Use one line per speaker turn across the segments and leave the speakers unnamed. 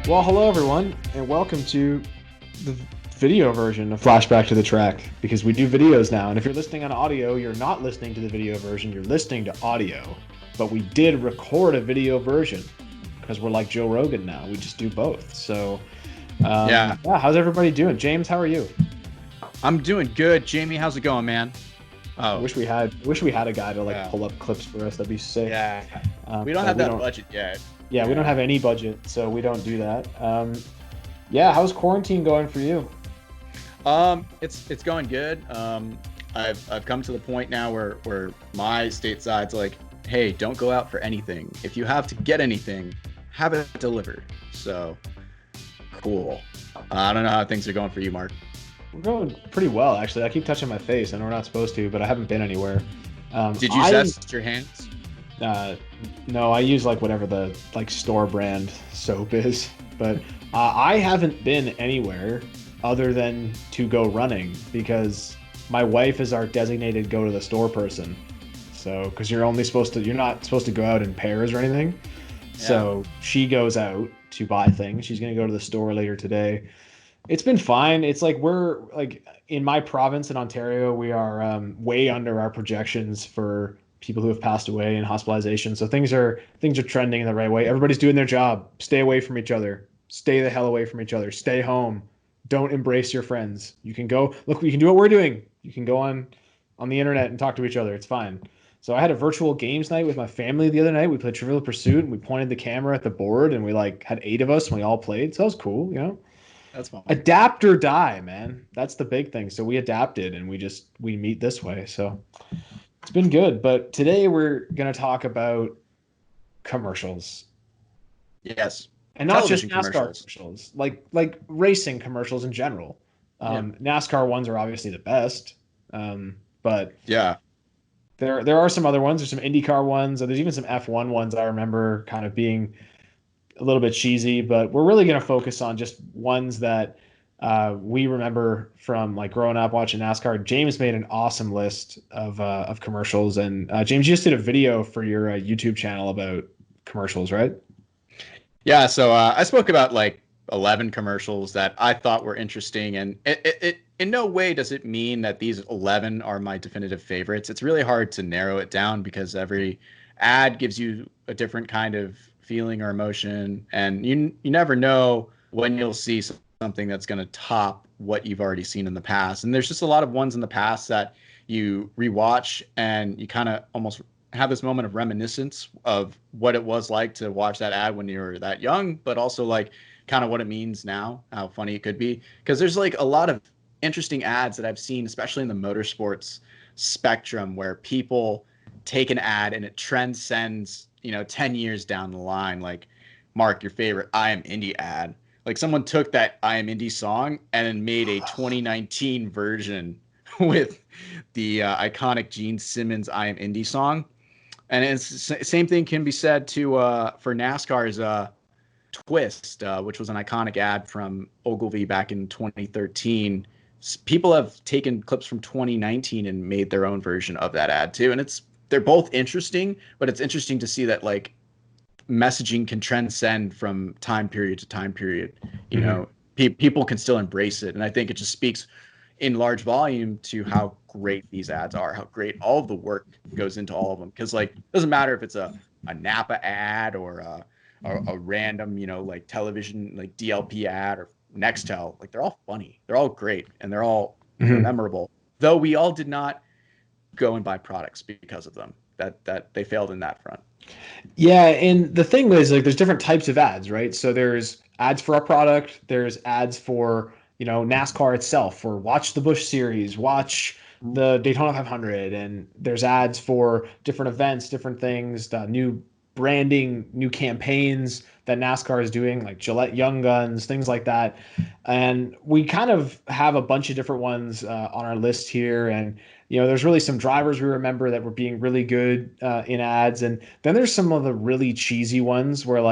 Well, hello everyone, and welcome to the video version of Flashback to the Track, because we do videos now, and if you're listening on audio, you're not listening to the video version, you're listening to audio. But we did record a video version, because we're like Joe Rogan now, we just do both. So, yeah, how's everybody doing? James, how are you?
I'm doing good. Jamie, how's it going, man?
Oh, wish we had a guy to pull up clips for us. That'd be sick.
Yeah, we don't have that budget yet.
Yeah, we don't have any budget, so we don't do that. How's quarantine going for you?
It's going good. I've come to the point now where my stateside's like, hey, don't go out for anything. If you have to get anything, have it delivered. So cool. I don't know how things are going for you, Mark.
We're going pretty well, actually. I keep touching my face. I know we're not supposed to, but I haven't been anywhere.
Did you zest your hands?
No, I use whatever the store brand soap is, but I haven't been anywhere other than to go running because my wife is our designated go to the store person. So, because you're not supposed to go out in pairs or anything. Yeah. So she goes out to buy things. She's going to go to the store later today. It's been fine. It's we're in my province in Ontario, we are way under our projections for people who have passed away and hospitalization. So things are trending in the right way. Everybody's doing their job. Stay away from each other. Stay the hell away from each other. Stay home. Don't embrace your friends. You can go look. You can do what we're doing. You can go on the internet and talk to each other. It's fine. So I had a virtual games night with my family the other night. We played Trivial Pursuit and we pointed the camera at the board and we had 8 of us and we all played. So that was cool,
That's fun.
Adapt or die, man. That's the big thing. So we adapted and we meet this way. So it's been good. But today we're going to talk about commercials.
Yes.
And not just NASCAR commercials, like racing commercials in general. NASCAR ones are obviously the best. But
yeah,
there are some other ones. There's some IndyCar ones. There's even some F1 ones I remember kind of being a little bit cheesy, but we're really going to focus on just ones that we remember from growing up watching NASCAR. James made an awesome list of commercials, and James, you just did a video for your YouTube channel about commercials, right?
Yeah. So I spoke about 11 commercials that I thought were interesting, and it in no way does it mean that these 11 are my definitive favorites. It's really hard to narrow it down because every ad gives you a different kind of feeling or emotion, and you never know when you'll see something that's going to top what you've already seen in the past. And there's just a lot of ones in the past that you rewatch and you kind of almost have this moment of reminiscence of what it was like to watch that ad when you were that young, but also kind of what it means now, how funny it could be. Because there's a lot of interesting ads that I've seen, especially in the motorsports spectrum, where people take an ad and it transcends 10 years down the line. Mark, your favorite I Am Indy ad. Someone took that I Am Indy song and then made a 2019 version with the iconic Gene Simmons I Am Indy song. And it's same thing can be said for NASCAR's Twist, which was an iconic ad from Ogilvy back in 2013. People have taken clips from 2019 and made their own version of that ad too. And they're both interesting, but it's interesting to see that messaging can transcend from time period to time period. People can still embrace it. And I think it just speaks in large volume to how great these ads are, how great all of the work goes into all of them. Because it doesn't matter if it's a Napa ad or a random, television, DLP ad or Nextel, they're all funny. They're all great. And they're all memorable, though we all did not go and buy products because of them. That they failed in that front.
Yeah, and the thing is, there's different types of ads, right? So there's ads for a product, there's ads for NASCAR itself, for watch the Busch Series, watch the Daytona 500, and there's ads for different events, different things, new branding, new campaigns that NASCAR is doing, like Gillette Young Guns, things like that. And we kind of have a bunch of different ones on our list here. And, there's really some drivers we remember that were being really good in ads. And then there's some of the really cheesy ones where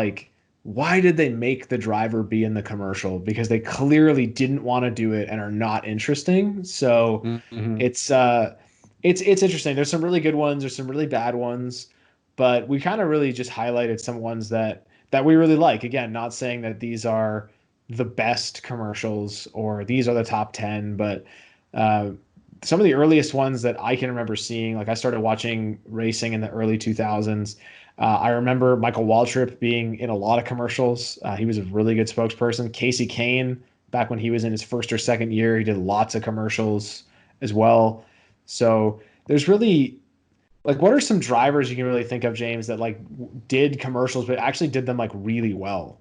why did they make the driver be in the commercial? Because they clearly didn't want to do it and are not interesting. So it's interesting. There's some really good ones. There's some really bad ones. But we kind of really just highlighted some ones that that we really like. Again, not saying that these are the best commercials or these are the top 10, but uh, some of the earliest ones that I can remember seeing, like I started watching racing in the early 2000s. I remember Michael Waltrip being in a lot of commercials. He was a really good spokesperson. Casey Kane, back when he was in his first or second year, he did lots of commercials as well. So there's really like, what are some drivers you can really think of, James, that like did commercials but actually did them like really well?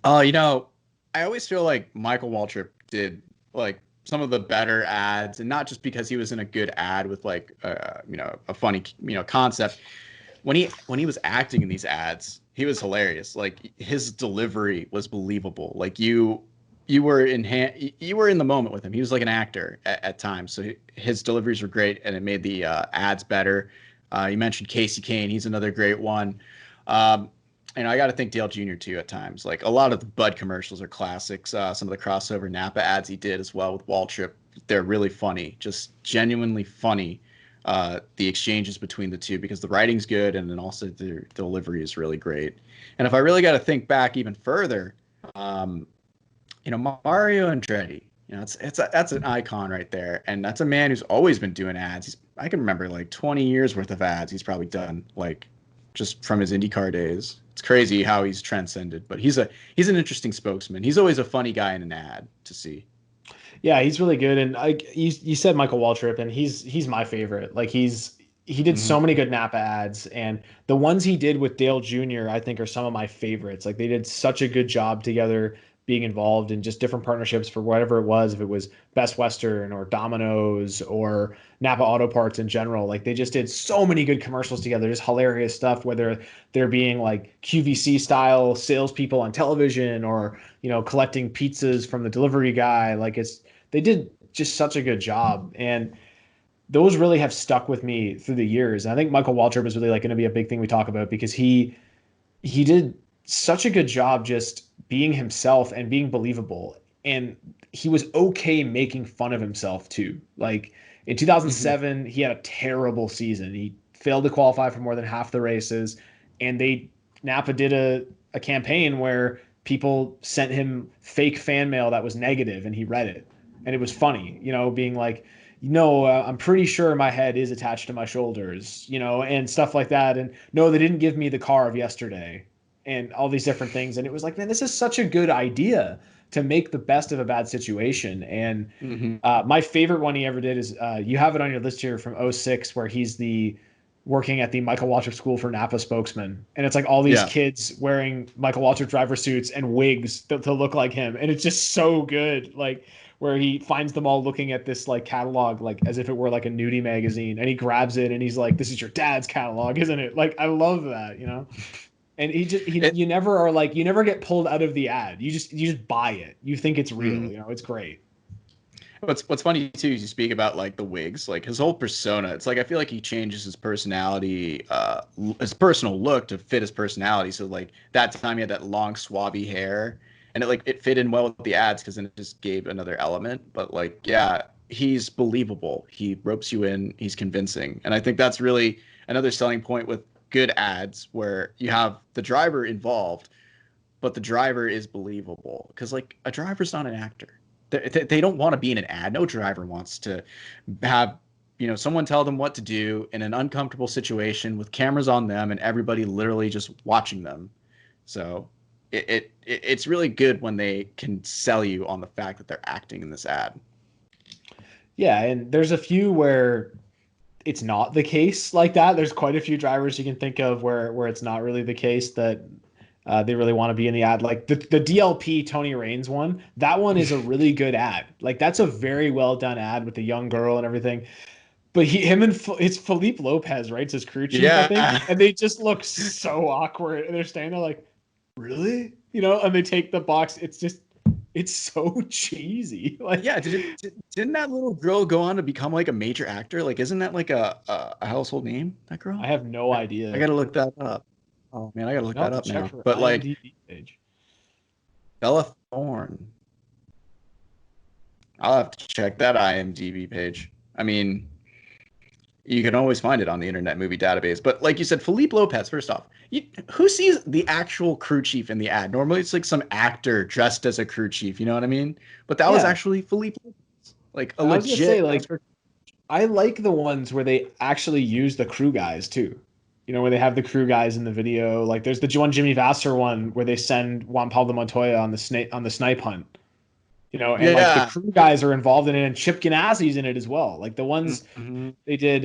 Oh, I always feel like Michael Waltrip did like some of the better ads, and not just because he was in a good ad with like a funny concept. When he was acting in these ads, he was hilarious. Like his delivery was believable. Like you were in the moment with him. He was like an actor at times. So his deliveries were great, and it made the ads better. You mentioned Casey Kane. He's another great one. Um, I got to think Dale Jr. too at times. Like a lot of the Bud commercials are classics. Some of the crossover Napa ads he did as well with Waltrip, they're really funny, just genuinely funny. The exchanges between the two, because the writing's good and then also the delivery is really great. And if I really got to think back even further, um, Mario Andretti, that's an icon right there, and that's a man who's always been doing ads. I can remember like 20 years worth of ads he's probably done, like just from his IndyCar days. It's crazy how he's transcended, but he's an interesting spokesman. He's always a funny guy in an ad to see.
Yeah, he's really good. And you said Michael Waltrip, and he's my favorite. Like he did
Hmm.
so many good Napa ads, and the ones he did with Dale Jr. I think are some of my favorites. Like they did such a good job together, being involved in just different partnerships for whatever it was, if it was Best Western or Domino's or Napa Auto Parts in general. Like they just did so many good commercials together, just hilarious stuff, whether they're being like QVC style salespeople on television or, collecting pizzas from the delivery guy. Like they did just such a good job. And those really have stuck with me through the years. And I think Michael Waltrip is really like going to be a big thing we talk about because he did such a good job just being himself and being believable. And he was okay making fun of himself too. Like in
Hmm.
2007, he had a terrible season. He failed to qualify for more than half the races. And Napa did a campaign where people sent him fake fan mail that was negative and he read it. And it was funny, being like, no, I'm pretty sure my head is attached to my shoulders, and stuff like that. And no, they didn't give me the car of yesterday and all these different things. And it was like, man, this is such a good idea to make the best of a bad situation. And
Hmm.
my favorite one he ever did is you have it on your list here from '06, where he's the working at the Michael Waltrip School for Napa spokesman. And it's like all these
Yeah.
kids wearing Michael Waltrip driver suits and wigs to look like him. And it's just so good. Like, where he finds them all looking at this like catalog, like as if it were like a nudie magazine, and he grabs it and he's like, "This is your dad's catalog, isn't it?" Like, I love that. And
It,
you never are like, you never get pulled out of the ad. You just buy it. You think it's real.
mhm.
It's great.
What's funny too is you speak about like the wigs, like his whole persona. It's like I feel like he changes his personality, his personal look to fit his personality. So like that time he had that long swabby hair, and it fit in well with the ads because then it just gave another element. But like yeah, he's believable. He ropes you in. He's convincing, and I think that's really another selling point with good ads where you have the driver involved, but the driver is believable because like a driver's not an actor. They don't want to be in an ad. No driver wants to have someone tell them what to do in an uncomfortable situation with cameras on them and everybody literally just watching them. So it's really good when they can sell you on the fact that they're acting in this ad.
Yeah, and there's a few where it's not the case like that. There's quite a few drivers you can think of where it's not really the case that they really want to be in the ad. Like the DLP Tony Raines one, that one is a really good ad. Like that's a very well done ad with the young girl and everything. But it's Felipe Lopez, right? It's his crew chief, I think,
Yeah.
and they just look so awkward. And they're standing there like, really, and they take the box. It's so cheesy. Like,
Yeah, didn't that little girl go on to become like a major actor? Like, isn't that like a household name? That
I
girl?
have no
I
idea.
gotta look that up. Oh man, I gotta look
I'll have
that
to
up
check
now.
her
But like
IMDb page.
Bella Thorne, I'll have to check that IMDb page. I mean, You can always find it on the Internet Movie Database. But like you said, Philippe Lopez, first off, who sees the actual crew chief in the ad? Normally it's like some actor dressed as a crew chief, you know what I mean? But that was
Yeah.
actually Philippe Lopez, like a
I was gonna say,
legit
like,
NASCAR.
I like the ones where they actually use the crew guys too. Where they have the crew guys in the video. Like there's the one Jimmy Vasser one where they send Juan Pablo Montoya on the snipe hunt. And like the
Yeah.
crew guys are involved in it, and Chip Ganassi's in it as well. Like the ones
Mm-hmm.
they did.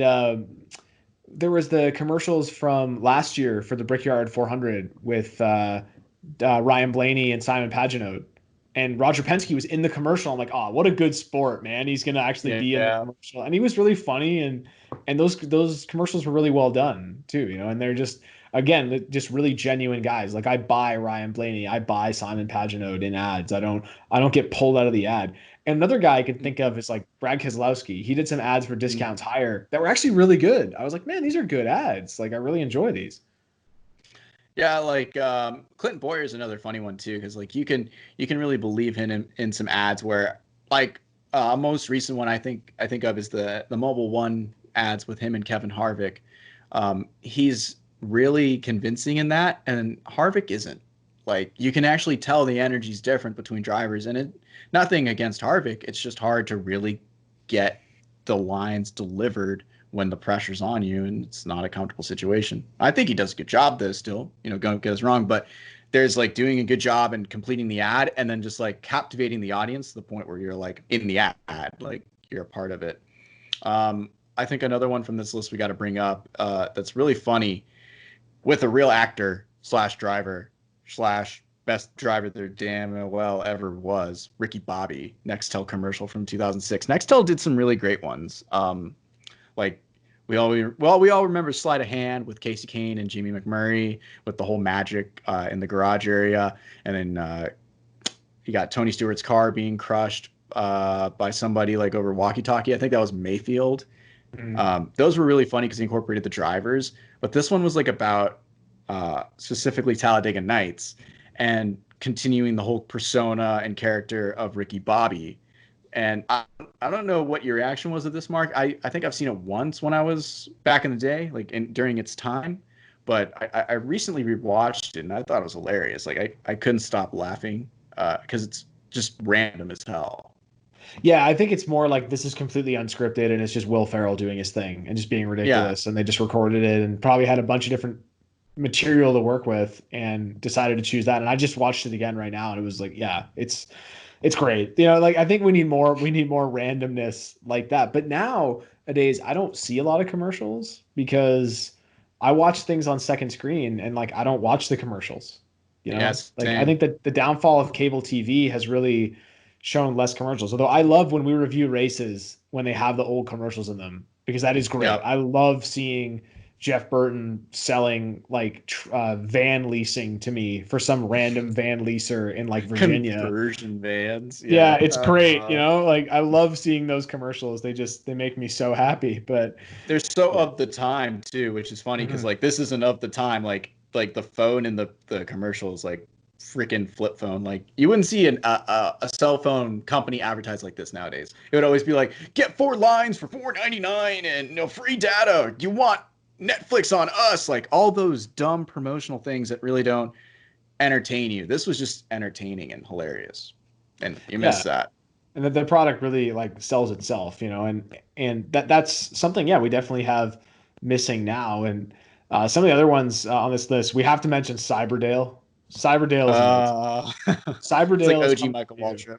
There was the commercials from last year for the Brickyard 400 with Ryan Blaney and Simon Pagenaud. And Roger Penske was in the commercial. I'm like, oh, what a good sport, man. He's gonna actually be in the
Yeah.
commercial. And he was really funny, and those commercials were really well done too, and they're just, again, just really genuine guys. Like I buy Ryan Blaney, I buy Simon Pagenaud in ads. I don't get pulled out of the ad. And another guy I can think of is like Brad Keselowski. He did some ads for Discounts Higher that were actually really good. I was like, man, these are good ads. Like I really enjoy these.
Yeah, like Clinton Boyer is another funny one too, because like you can really believe him in some ads where like most recent one I think of is the Mobile One ads with him and Kevin Harvick. He's really convincing in that, and Harvick isn't. Like you can actually tell the energy's different between drivers, and it nothing against Harvick. It's just hard to really get the lines delivered when the pressure's on you and it's not a comfortable situation. I think he does a good job though still, don't get us wrong, but there's like doing a good job and completing the ad and then just like captivating the audience to the point where you're like in the ad, like you're a part of it. I think another one from this list we got to bring up that's really funny with a real actor slash driver slash best driver there damn well ever was, Ricky Bobby, Nextel commercial from 2006. Nextel did some really great ones. Like we all remember Sleight of Hand with Casey Kane and Jimmy McMurray with the whole magic in the garage area, and then you got Tony Stewart's car being crushed by somebody like over walkie-talkie. I think that was Mayfield. Those were really funny because he incorporated the drivers, but this one was like about specifically Talladega Nights and continuing the whole persona and character of Ricky Bobby. And I don't know what your reaction was to this, Mark. I think I've seen it once when I was back in the day, like during its time. But I recently rewatched it and I thought it was hilarious. Like I couldn't stop laughing because it's just random as hell.
Yeah, I think it's more like this is completely unscripted and it's just Will Ferrell doing his thing and just being ridiculous. And they just recorded it and probably had a bunch of different material to work with and decided to choose that. And I just watched it again right now and it was like, yeah, it's great. Like I think we need more randomness like that. But nowadays I don't see a lot of commercials because I watch things on second screen and like I don't watch the commercials.
Yes,
like
same.
I think that the downfall of cable TV has really shown less commercials. Although I love when we review races when they have the old commercials in them because that is great.
Yep.
I love seeing Jeff Burton selling like van leasing to me for some random van leaser in like Virginia.
Conversion vans.
Yeah, it's great. Like I love seeing those commercials. They make me so happy. But
they're so of the time too, which is funny because like this isn't of the time. Like the phone in the commercials, like freaking flip phone. Like you wouldn't see a cell phone company advertise like this nowadays. It would always be like, get 4 lines for $4.99 and free data. You want Netflix on us? Like all those dumb promotional things that really don't entertain you. This was just entertaining and hilarious, and you miss that.
And the product really like sells itself, and that's something. Yeah, we definitely have missing now. And some of the other ones on this list, we have to mention Cyberdale. Cyberdale is Cyberdale
it's like
is
OG Michael Waltrip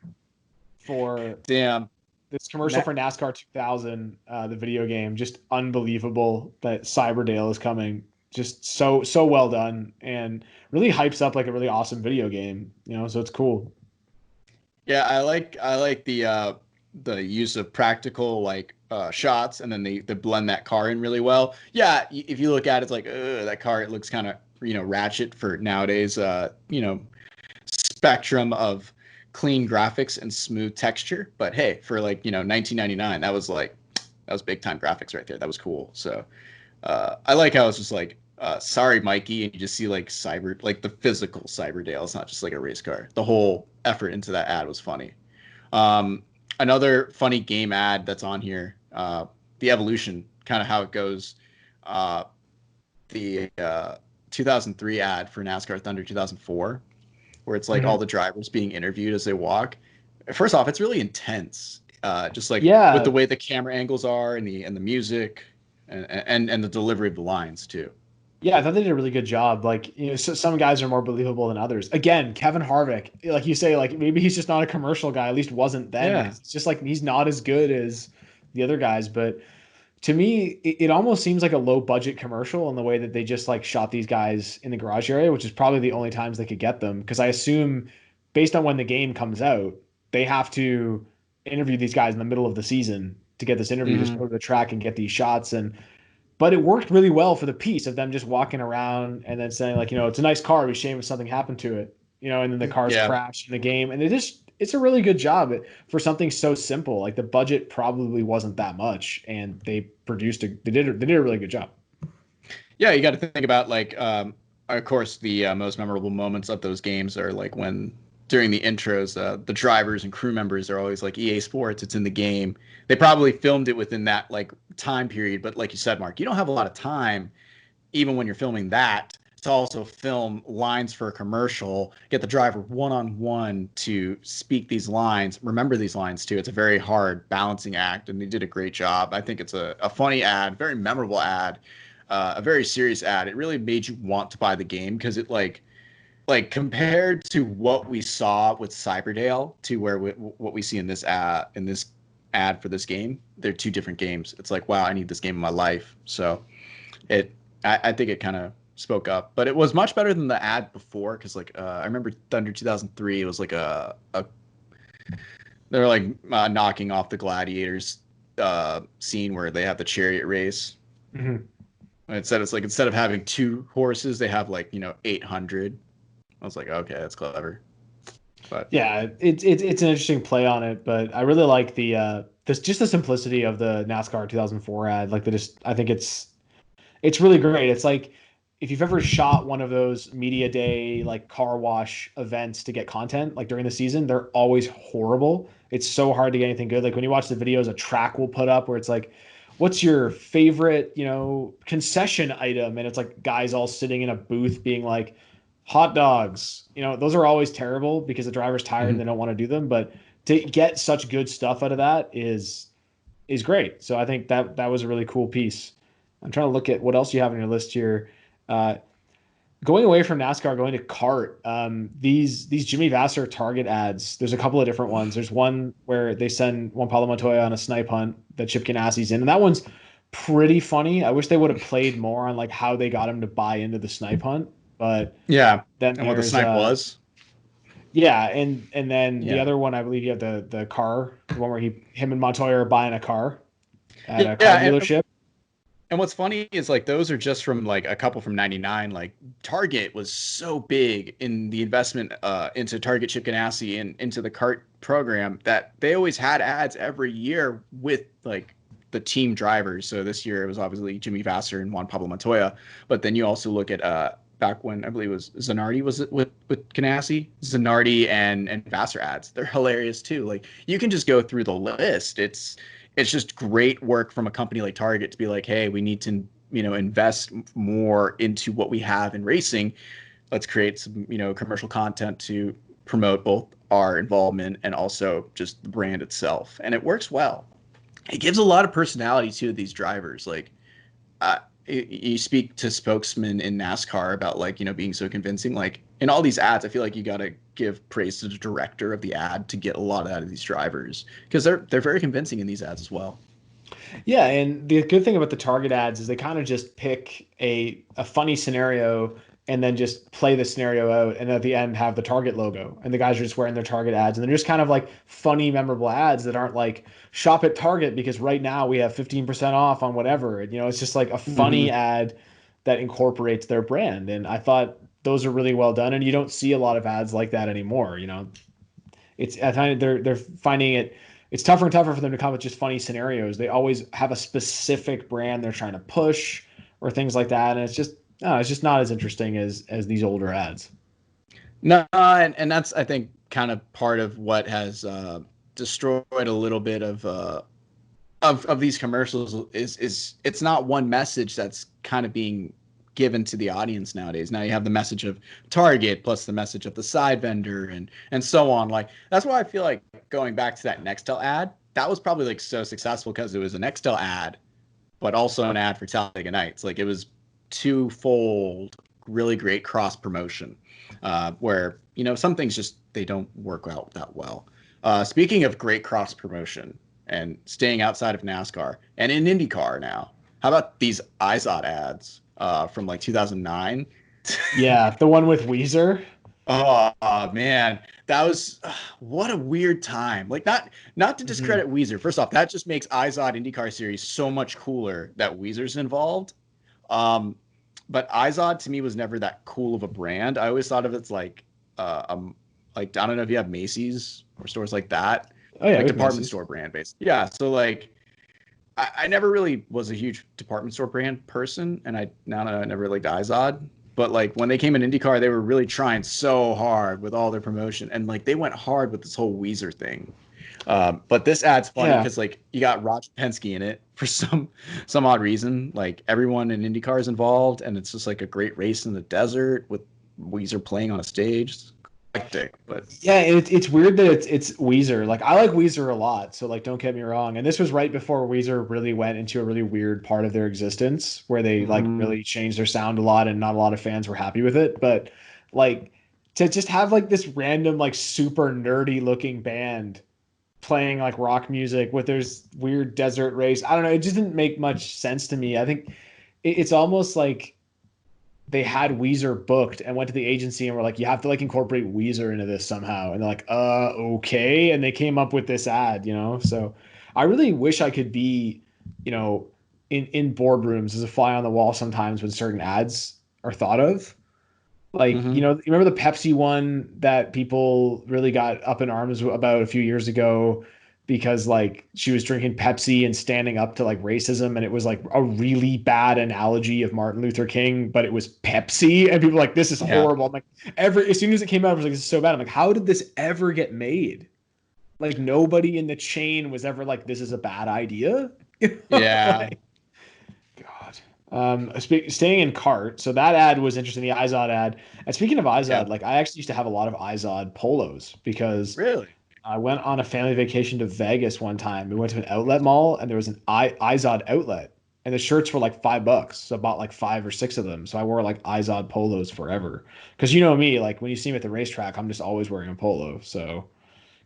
for
damn.
This commercial for NASCAR 2000, the video game, just unbelievable that Cyberdale is coming. Just so well done and really hypes up like a really awesome video game, so it's cool.
Yeah, I like the use of practical like shots and then they blend that car in really well. Yeah, if you look at it, it's like that car, it looks kind of ratchet for nowadays spectrum of clean graphics and smooth texture, but hey, for like 1999, that was big time graphics right there. That was cool. So I like how it's just like sorry Mikey, and you just see like the physical Cyberdale. It's not just like a race car. The whole effort into that ad was funny. Another funny game ad that's on here, the Evolution kind of how it goes. The 2003 ad for NASCAR Thunder 2004, where it's like all the drivers being interviewed as they walk. First off, it's really intense. Just like with the way the camera angles are and the music and the delivery of the lines too.
Yeah, I thought they did a really good job. Like, some guys are more believable than others. Again, Kevin Harvick, like you say, like maybe he's just not a commercial guy. At least wasn't then.
Yeah.
It's just like he's not as good as the other guys. But to me, it almost seems like a low budget commercial in the way that they just like shot these guys in the garage area, which is probably the only times they could get them. Because I assume, based on when the game comes out, they have to interview these guys in the middle of the season to get this interview, just go to the track and get these shots. But it worked really well for the piece of them just walking around and then saying like, it's a nice car. It'd be a shame if something happened to it, and then the cars crash in the game. And it's a really good job for something so simple. Like the budget probably wasn't that much, and they did a really good job.
Yeah, you got to think about like, of course, the most memorable moments of those games are like when during the intros, the drivers and crew members are always like EA Sports, it's in the game. They probably filmed it within that like time period, but like you said, Mark, you don't have a lot of time, even when you're filming that, to also film lines for a commercial, get the driver one-on-one to speak these lines, remember these lines too. It's a very hard balancing act, and they did a great job. I think it's a funny ad, very memorable ad, a very serious ad. It really made you want to buy the game because it like compared to what we saw with Cyberdale to what we see in this ad for this game, they're two different games. It's like, wow, I need this game in my life. So I think it kind of spoke up, but it was much better than the ad before. Cause like, I remember Thunder 2003, it was like they're like knocking off the gladiators scene where they have the chariot race. Mm-hmm. Instead of having 2 horses, they have like, 800. I was like, okay, that's clever. But
yeah, it's an interesting play on it, but I really like the simplicity of the NASCAR 2004 ad. Like I think it's really great. It's like if you've ever shot one of those media day like car wash events to get content like during the season, they're always horrible. It's so hard to get anything good. Like when you watch the videos, a track will put up where it's like, what's your favorite, concession item? And it's like guys all sitting in a booth being like, hot dogs. Those are always terrible because the driver's tired and they don't want to do them. But to get such good stuff out of that is great. So I think that was a really cool piece. I'm trying to look at what else you have on your list here. Going away from NASCAR, going to kart. These Jimmy Vasser Target ads. There's a couple of different ones. There's one where they send Juan Pablo Montoya on a snipe hunt that Chip Ganassi's in, and that one's pretty funny. I wish they would have played more on like how they got him to buy into the snipe hunt. But
yeah,
then
and what the snipe was.
Yeah, and then the other one, I believe you have the car, the one where him and Montoya are buying a car at a car dealership.
And what's funny is like those are just from like a couple from '99. Like Target was so big in the investment into Target Chip Ganassi and into the kart program that they always had ads every year with like the team drivers. So this year it was obviously Jimmy Vasser and Juan Pablo Montoya, but then you also look at back when I believe it was Zanardi was it with Ganassi, Zanardi and Vasser ads. They're hilarious too. Like you can just go through the list. It's just great work from a company like Target to be like, hey, we need to invest more into what we have in racing. Let's create some commercial content to promote both our involvement and also just the brand itself. And it works well. It gives a lot of personality to these drivers. Like you speak to spokesmen in NASCAR about like, being so convincing. Like in all these ads, I feel like you got to give praise to the director of the ad to get a lot out of these drivers because they're very convincing in these ads as well.
Yeah, and the good thing about the Target ads is they kind of just pick a funny scenario and then just play the scenario out, and at the end have the Target logo, and the guys are just wearing their Target ads, and they're just kind of like funny, memorable ads that aren't like shop at Target because right now we have 15% off on whatever. It's just like a funny ad that incorporates their brand, and I thought those are really well done, and you don't see a lot of ads like that anymore. I find they're finding it. It's tougher and tougher for them to come up with just funny scenarios. They always have a specific brand they're trying to push or things like that, and it's just not as interesting as these older ads.
No, and that's I think kind of part of what has destroyed a little bit of of these commercials is it's not one message that's kind of being given to the audience nowadays. Now you have the message of Target plus the message of the side vendor and so on. Like that's why I feel like going back to that Nextel ad, that was probably like so successful because it was a Nextel ad, but also an ad for Talladega Nights. Like it was twofold, really great cross promotion. Where some things just they don't work out that well. Speaking of great cross promotion and staying outside of NASCAR and in IndyCar now, how about these IZOD ads? From like 2009.
Yeah, the one with Weezer.
Oh man, that was what a weird time. Like not to discredit Weezer. First off, that just makes IZOD IndyCar Series so much cooler that Weezer's involved. But IZOD to me was never that cool of a brand. I always thought of it as like I don't know if you have Macy's or stores like that.
Oh yeah,
like department
Macy's.
store brand basically. Yeah, so like I never really was a huge department store brand person, and I never liked IZOD. But like when they came in IndyCar, they were really trying so hard with all their promotion, and like they went hard with this whole Weezer thing. But this ad's funny because like you got Roger Penske in it for some odd reason. Like everyone in IndyCar is involved, and it's just like a great race in the desert with Weezer playing on a stage. But
yeah, it's weird that it's Weezer. Like I like Weezer a lot, so like don't get me wrong. And this was right before Weezer really went into a really weird part of their existence where they like really changed their sound a lot and not a lot of fans were happy with it. But like to just have like this random like super nerdy looking band playing like rock music with this weird desert race, I don't know, it just didn't make much sense to me. I think it's almost like they had Weezer booked and went to the agency and were like, you have to like incorporate Weezer into this somehow. And they're like, okay. And they came up with this ad, So I really wish I could be, in boardrooms as a fly on the wall sometimes when certain ads are thought of. Like, you remember the Pepsi one that people really got up in arms about a few years ago because like she was drinking Pepsi and standing up to like racism, and it was like a really bad analogy of Martin Luther King, but it was Pepsi, and people were like, this is horrible. I'm like, as soon as it came out, I was like, this is so bad. I'm like, how did this ever get made? Like nobody in the chain was ever like, this is a bad idea.
Yeah.
God. Staying in cart. So that ad was interesting, the IZOD ad. And speaking of IZOD, like I actually used to have a lot of IZOD polos because
really
I went on a family vacation to Vegas one time. We went to an outlet mall and there was an IZOD outlet and the shirts were like $5. So I bought like 5 or 6 of them. So I wore like IZOD polos forever. Cause you know me, like when you see me at the racetrack, I'm just always wearing a polo. So,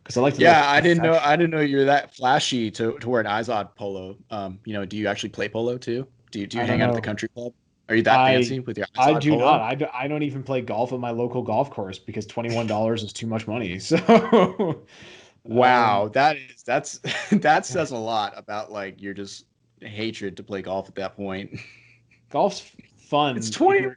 cause I like to.
Yeah, I didn't know you're that flashy to wear an IZOD polo. Do you actually play polo too? Do you hang out at the country club? Are you that fancy with your IZOD
I do
polo?
not. I don't even play golf at my local golf course because $21 is too much money. So
wow, that says a lot about like your just hatred to play golf at that point.
Golf's fun.
It's $21.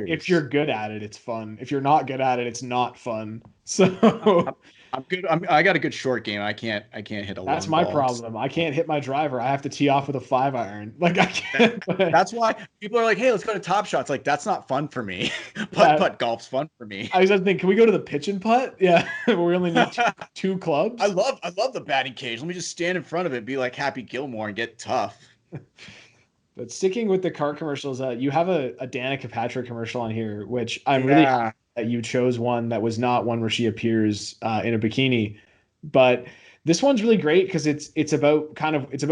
If you're good at it, it's fun. If you're not good at it, it's not fun. So
I'm good. I got a good short game. I can't hit a long
that's my
ball.
problem. I can't hit my driver. I have to tee off with a 5-iron. Like I can't.
That's why people are like, "Hey, let's go to Top Shots." Like that's not fun for me. Putt golf's fun for me.
I was just thinking, can we go to the pitch and putt? Yeah, we only need two clubs.
I love the batting cage. Let me just stand in front of it, be like Happy Gilmore, and get tough.
But sticking with the car commercials, you have a Danica Patrick commercial on here, which I'm really happy that you chose one that was not one where she appears in a bikini. But this one's really great because it's about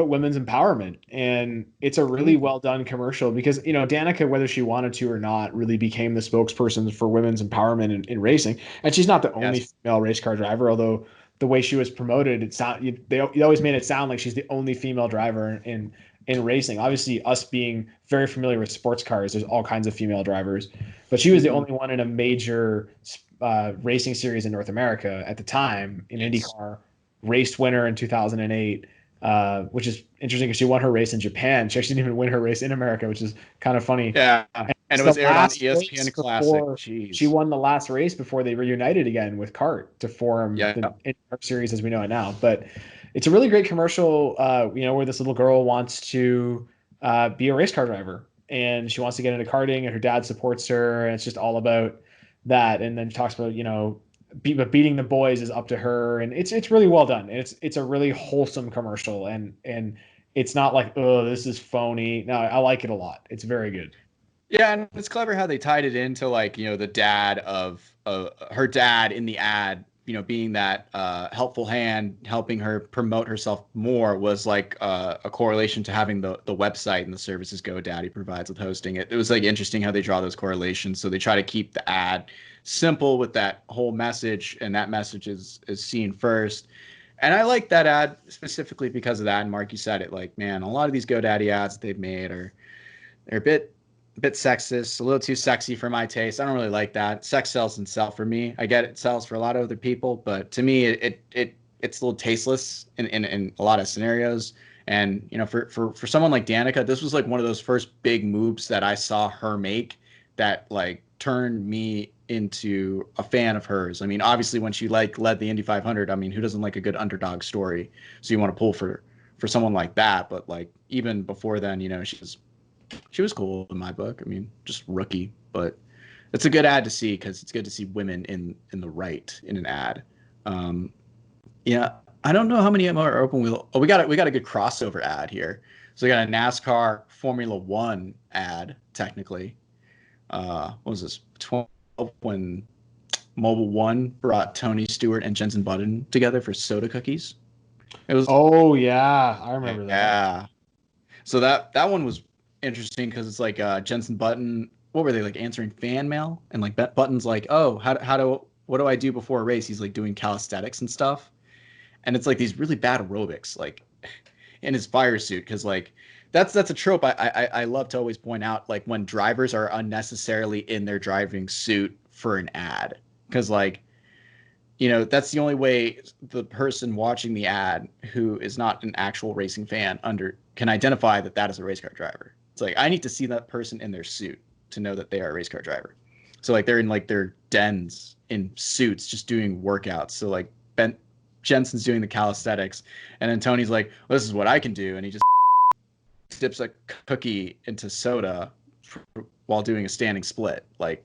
women's empowerment, and it's a really well done commercial because Danica, whether she wanted to or not, really became the spokesperson for women's empowerment in racing, and she's not the only female race car driver, although the way she was promoted, they always made it sound like she's the only female driver in racing. Obviously, us being very familiar with sports cars, there's all kinds of female drivers, but she was the only one in a major racing series in North America at the time in IndyCar. Raced winner in 2008, which is interesting because she won her race in Japan. She actually didn't even win her race in America, which is kind of funny.
Yeah, and it was aired on ESPN Classic.
She won the last race before they reunited again with CART to form the IndyCar series as we know it now. But it's a really great commercial, where this little girl wants to be a race car driver and she wants to get into karting, and her dad supports her, and it's just all about that. And then she talks about but beating the boys is up to her, and it's really well done. It's a really wholesome commercial, and it's not like, oh, this is phony. No, I like it a lot. It's very good.
Yeah, and it's clever how they tied it into like, the dad of her dad in the ad, being that helpful hand, helping her promote herself more was like a correlation to having the website and the services GoDaddy provides with hosting it. It was like interesting how they draw those correlations. So they try to keep the ad simple with that whole message, and that message is seen first. And I like that ad specifically because of that. And Mark, you said it, like, man, a lot of these GoDaddy ads that they've made they're a bit sexist, a little too sexy for my taste. I don't really like that. Sex sells and sell for me. I get it sells for a lot of other people, but to me, it's a little tasteless in a lot of scenarios. And for someone like Danica, this was like one of those first big moves that I saw her make that like turned me into a fan of hers. I mean, obviously when she like led the Indy 500, I mean, who doesn't like a good underdog story? So you want to pull for someone like that, but like even before then, she was cool in my book. I mean, just rookie, but it's a good ad to see because it's good to see women in the right in an ad. Yeah, I don't know how many more open wheel. Oh, we got a good crossover ad here. So we got a NASCAR Formula One ad technically. What was this? 12 when Mobile One brought Tony Stewart and Jenson Button together for soda cookies. It was.
Oh yeah, I remember that.
Yeah. So that one was interesting because it's like Jenson Button. What were they like answering fan mail? And like Button's like, oh, what do I do before a race? He's like doing calisthenics and stuff. And it's like these really bad aerobics, like in his fire suit, because like that's a trope I love to always point out, like when drivers are unnecessarily in their driving suit for an ad, because like that's the only way the person watching the ad who is not an actual racing fan can identify that is a race car driver. It's like I need to see that person in their suit to know that they are a race car driver. So like they're in like their dens in suits just doing workouts. So like Jenson's doing the calisthenics, and then Tony's like, well, this is what I can do, and he just dips a cookie into soda while doing a standing split. Like,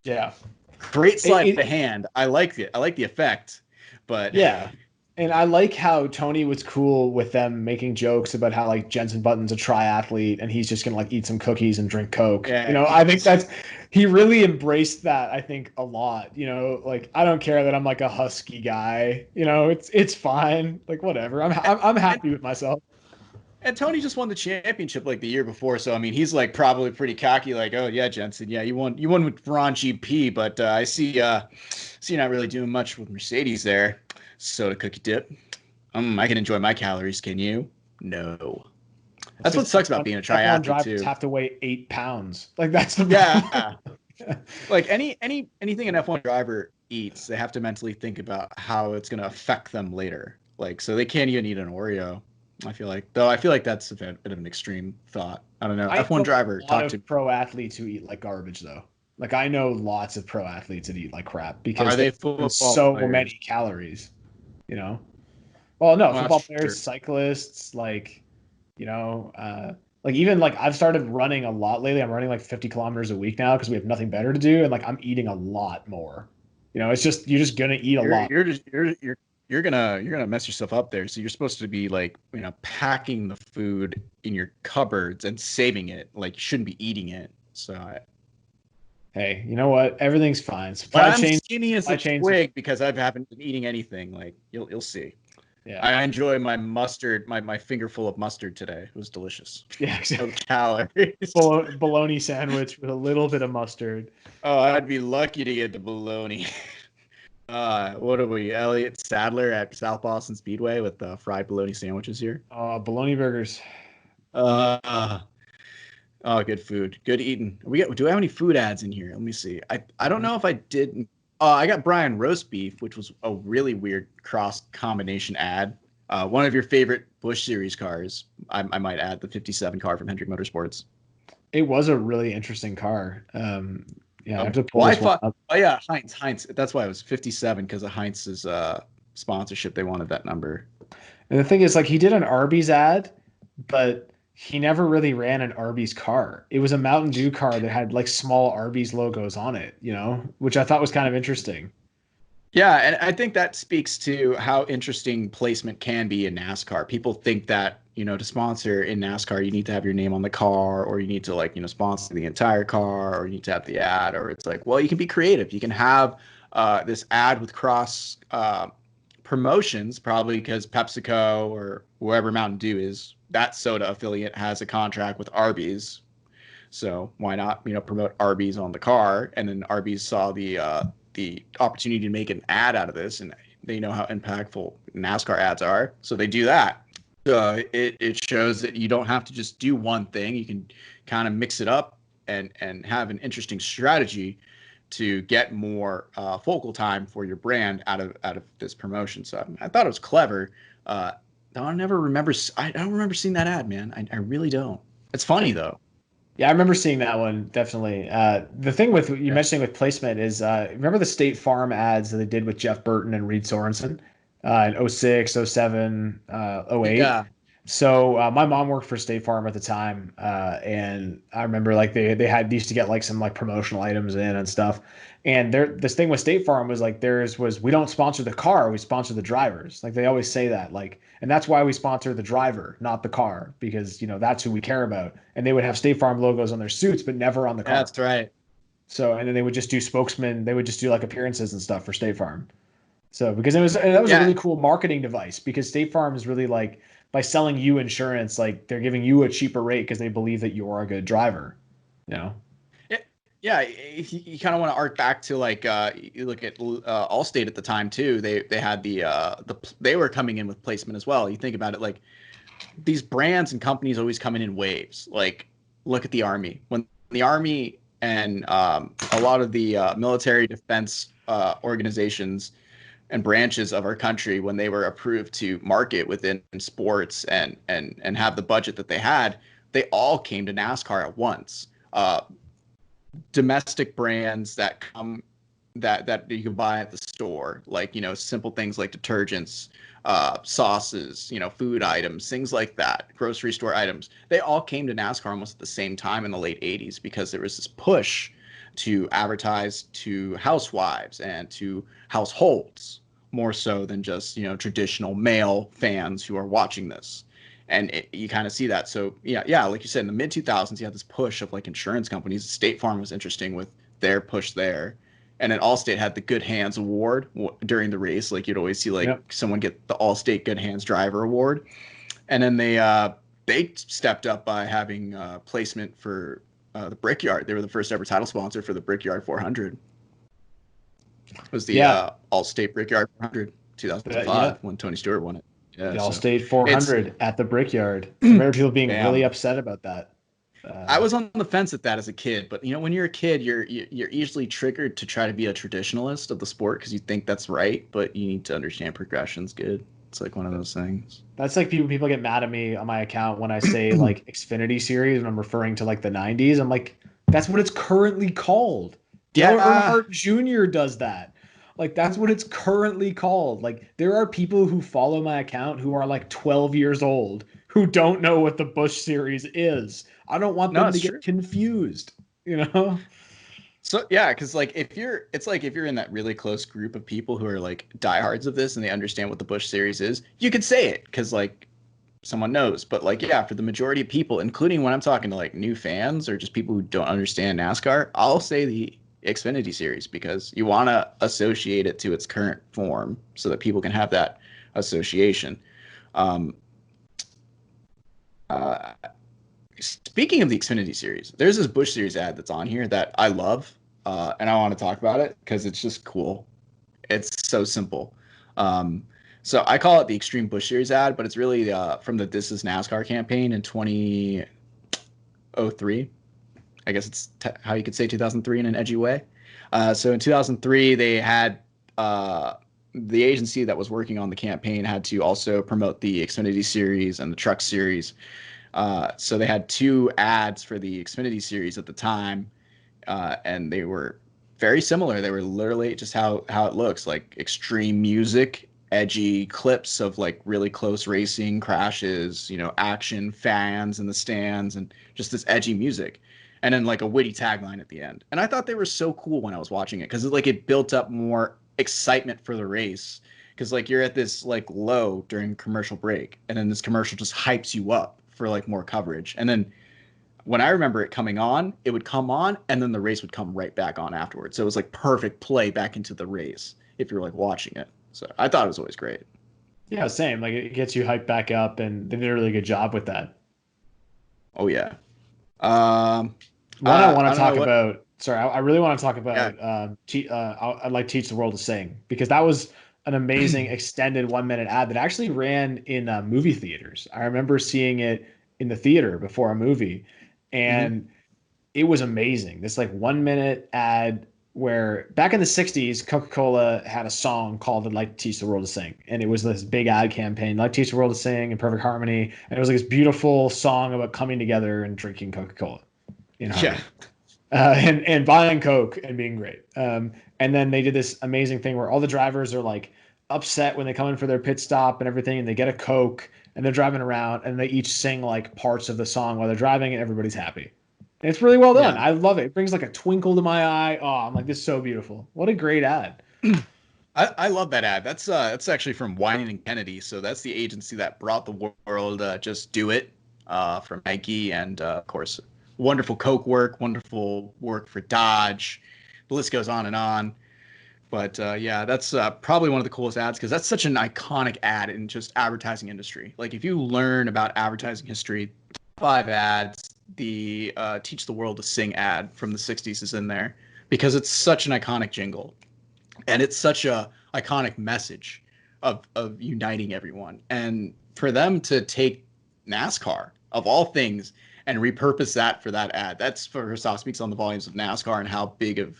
yeah,
great sleight of the hand. I like it. I like the effect, but
yeah. And I like how Tony was cool with them making jokes about how like Jenson Button's a triathlete and he's just gonna like eat some cookies and drink Coke.
Yeah,
I think he really embraced that, I think, a lot. Like I don't care that I'm like a husky guy. It's fine. Like whatever. I'm happy with myself.
And Tony just won the championship like the year before, so I mean he's like probably pretty cocky, like, oh yeah, Jenson, yeah, you won with Ron GP, but I see you're not really doing much with Mercedes there. Soda cookie dip. I can enjoy my calories. Can you? No. That's what sucks about being a triathlete
drivers
too.
Have to weigh 8 pounds. Like that's the
Like anything an F1 driver eats, they have to mentally think about how it's going to affect them later. Like so they can't even eat an Oreo. I feel like that's a bit of an extreme thought. I don't know. F1 driver talk to
pro athletes who eat like garbage though. Like I know lots of pro athletes that eat like crap because
they
so many calories. Well, no, football players, cyclists, like, like even like I've started running a lot lately. I'm running like 50 kilometers a week now because we have nothing better to do, and like I'm eating a lot more. It's just you're just gonna eat a lot.
You're gonna mess yourself up there. So you're supposed to be like packing the food in your cupboards and saving it. Like you shouldn't be eating it. So
hey, you know what? Everything's fine.
I'm skinny as a twig because I haven't been eating anything. Like you'll see. Yeah, I enjoy my mustard, my finger full of mustard today. It was delicious.
Yeah, exactly.
No calories.
Bologna sandwich with a little bit of mustard.
Oh, I'd be lucky to get the bologna. What are we? Elliott Sadler at South Boston Speedway with fried bologna sandwiches here.
Bologna burgers.
Oh, good food. Good eating. Do we have any food ads in here? Let me see. I don't know if I did. I got Brian roast beef, which was a really weird cross combination ad. One of your favorite Busch Series cars. I might add the 57 car from Hendrick Motorsports.
It was a really interesting car. Yeah, I have to pull
up. Oh yeah, Heinz. That's why it was 57 because of Heinz's sponsorship. They wanted that number.
And the thing is, like, he did an Arby's ad, but he never really ran an Arby's car. It was a Mountain Dew car that had like small Arby's logos on it, which I thought was kind of interesting.
Yeah, and I think that speaks to how interesting placement can be in NASCAR. People think that to sponsor in NASCAR, you need to have your name on the car, or you need to like, sponsor the entire car, or you need to have the ad, or it's like, well, you can be creative. You can have this ad with cross promotions, probably because PepsiCo or whoever Mountain Dew is, that soda affiliate has a contract with Arby's. So why not, promote Arby's on the car? And then Arby's saw the opportunity to make an ad out of this, and they know how impactful NASCAR ads are, so they do that. It shows that you don't have to just do one thing. You can kind of mix it up and have an interesting strategy to get more focal time for your brand out of this promotion. So I thought it was clever. I don't remember seeing that ad, man. I really don't. It's funny though.
Yeah, I remember seeing that one, definitely. The thing with you mentioning with placement is, remember the State Farm ads that they did with Jeff Burton and Reed Sorensen in 06, 07, 08?
Yeah.
So my mom worked for State Farm at the time, and I remember like they used to get like some like promotional items in and stuff. And this thing with State Farm was like we don't sponsor the car, we sponsor the drivers. Like they always say that, like, and that's why we sponsor the driver, not the car, because that's who we care about. And they would have State Farm logos on their suits, but never on the car.
That's right.
So and then they would just do spokesmen, they would just do like appearances and stuff for State Farm. So because that was a really cool marketing device, because State Farm is really like, by selling you insurance, like they're giving you a cheaper rate because they believe that you are a good driver,
Yeah, you kind of want to arc back to like you look at Allstate at the time too. They had they were coming in with placement as well. You think about it, like these brands and companies always come in waves. Like look at the Army. When the Army and a lot of the military defense organizations and branches of our country, when they were approved to market within sports and have the budget that they had, they all came to NASCAR at once. Domestic brands that come that you can buy at the store, like simple things like detergents, sauces, food items, things like that, grocery store items, they all came to NASCAR almost at the same time in the late 80s, because there was this push to advertise to housewives and to households more so than just traditional male fans who are watching this. And you kind of see that. So yeah, like you said, in the mid 2000s, you had this push of like insurance companies. State Farm was interesting with their push there, and then Allstate had the Good Hands Award during the race. Like you'd always see like someone get the Allstate Good Hands Driver Award, and then they stepped up by having placement for the Brickyard. They were the first ever title sponsor for the Brickyard 400. It was the Allstate Brickyard 400 2005 when Tony Stewart won it. Yeah,
the Allstate 400 at the Brickyard. I remember people being really upset about that.
I was on the fence at that as a kid, but when you're a kid, you're easily triggered to try to be a traditionalist of the sport because you think that's right, but you need to understand progression's good. It's like one of those things.
That's like people get mad at me on my account when I say like Xfinity Series when I'm referring to like the 90s. I'm like, that's what it's currently called. Dale Earnhardt Jr. does that. Like, that's what it's currently called. Like, there are people who follow my account who are like 12 years old who don't know what the Busch Series is. I don't want them to get confused, So
yeah, because like if you're in that really close group of people who are like diehards of this and they understand what the Busch Series is, you could say it because like someone knows. But like for the majority of people, including when I'm talking to like new fans or just people who don't understand NASCAR, I'll say the Xfinity Series because you want to associate it to its current form so that people can have that association. Speaking of the Xfinity Series, there's this Busch Series ad that's on here that I love, and I want to talk about it because it's just cool. It's so simple. So I call it the Extreme Busch Series ad, but it's really from the This Is NASCAR campaign in 2003. I guess it's how you could say 2003 in an edgy way. So in 2003, they had the agency that was working on the campaign had to also promote the Xfinity Series and the Truck Series. So they had two ads for the Xfinity Series at the time, and they were very similar. They were literally just how it looks, like extreme music, edgy clips of like really close racing crashes, action, fans in the stands, and just this edgy music. And then like a witty tagline at the end. And I thought they were so cool when I was watching it because it built up more excitement for the race. because like you're at this like low during commercial break, and then this commercial just hypes you up for like more coverage. And then when I remember it coming on, it would come on, and then the race would come right back on afterwards. So it was like perfect play back into the race if you were like watching it. So I thought it was always great.
Yeah, same. Like it gets you hyped back up, and they did a really good job with that.
Oh yeah.
One I want
I
to
don't
talk
know what.
about. Sorry, I really want to talk
Yeah.
about. I'd like Teach the World to Sing, because that was an amazing extended 1 minute ad that actually ran in movie theaters. I remember seeing it in the theater before a movie,
Mhm.
and it was amazing. This like 1 minute ad where back in the 60s, Coca-Cola had a song called I'd Like to Teach the World to Sing. And it was this big ad campaign, like Teach the World to Sing in perfect harmony. And it was like this beautiful song about coming together and drinking Coca-Cola in
Yeah.
harmony. And buying Coke and being great. And then they did this amazing thing where all the drivers are like upset when they come in for their pit stop and everything, and they get a Coke and they're driving around and they each sing like parts of the song while they're driving, and everybody's happy. And it's really well done.
Yeah.
I love it. It brings like a twinkle to my eye. Oh, I'm like, this is so beautiful. What a great ad.
I love that ad. That's actually from Wine and Kennedy. So that's the agency that brought the world Just Do It from Nike, and of course wonderful Coke work, wonderful work for Dodge. The list goes on and on. But yeah, that's probably one of the coolest ads, because that's such an iconic ad in just advertising industry. Like if you learn about advertising history, top 5 ads, the Teach the World to Sing ad from the 60s is in there, because it's such an iconic jingle. And it's such a iconic message of uniting everyone. And for them to take NASCAR of all things and repurpose that for that ad, that's first off speaks on the volumes of NASCAR and how big of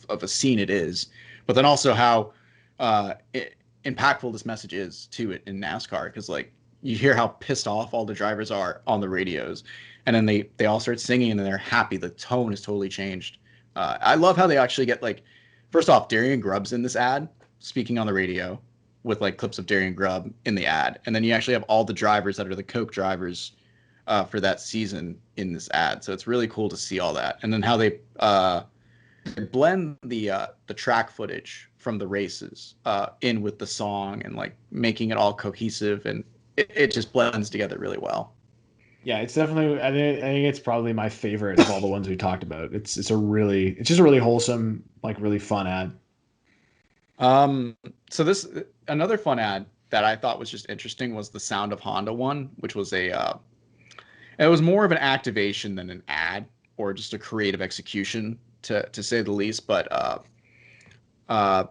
a scene it is, but then also how impactful this message is to it in NASCAR, because like you hear how pissed off all the drivers are on the radios, and then they all start singing and they're happy. The tone is totally changed. I love how they actually get like, first off, Darian Grubb's in this ad speaking on the radio with like clips of Darian Grubb in the ad, and then you actually have all the drivers that are the Coke drivers for that season in this ad. So it's really cool to see all that, and then how they blend the track footage from the races in with the song, and like making it all cohesive, and it just blends together really well.
Yeah, it's definitely. I think it's probably my favorite of all the ones we talked about. It's just a really wholesome, like really fun ad.
Um, so this another fun ad that I thought was just interesting was the Sound of Honda one, which was it was more of an activation than an ad, or just a creative execution to say the least. But uh,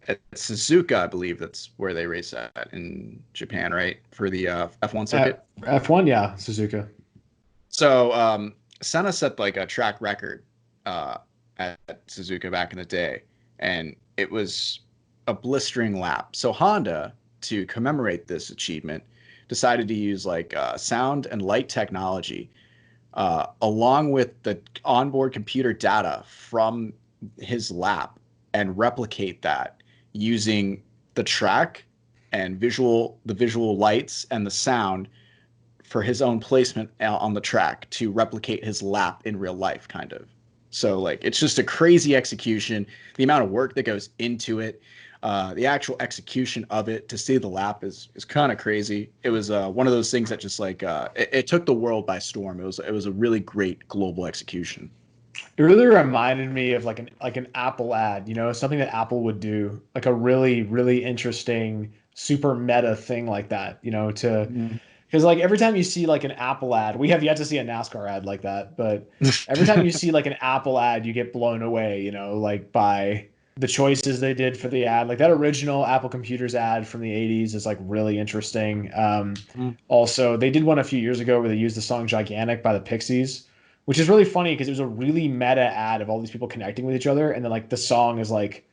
at Suzuka, I believe that's where they race at in Japan, right? For the F1 circuit.
F1, yeah, Suzuka.
So Senna set like a track record at Suzuka back in the day, and it was a blistering lap. So Honda, to commemorate this achievement, decided to use like sound and light technology, along with the onboard computer data from his lap, and replicate that using the track and the visual lights and the sound for his own placement on the track to replicate his lap in real life, kind of. So like it's just a crazy execution. The amount of work that goes into it, the actual execution of it to see the lap is kind of crazy. It was one of those things that just like it took the world by storm. It was a really great global execution.
It really reminded me of like an Apple ad, something that Apple would do, like a really interesting, super meta thing like that, to
Mhm.
because like every time you see like an Apple ad, we have yet to see a NASCAR ad like that, but every time you see like an Apple ad, you get blown away, like by the choices they did for the ad. Like that original Apple Computers ad from the 80s is like really interesting. Also, they did one a few years ago where they used the song Gigantic by the Pixies, which is really funny because it was a really meta ad of all these people connecting with each other. And then like the song is like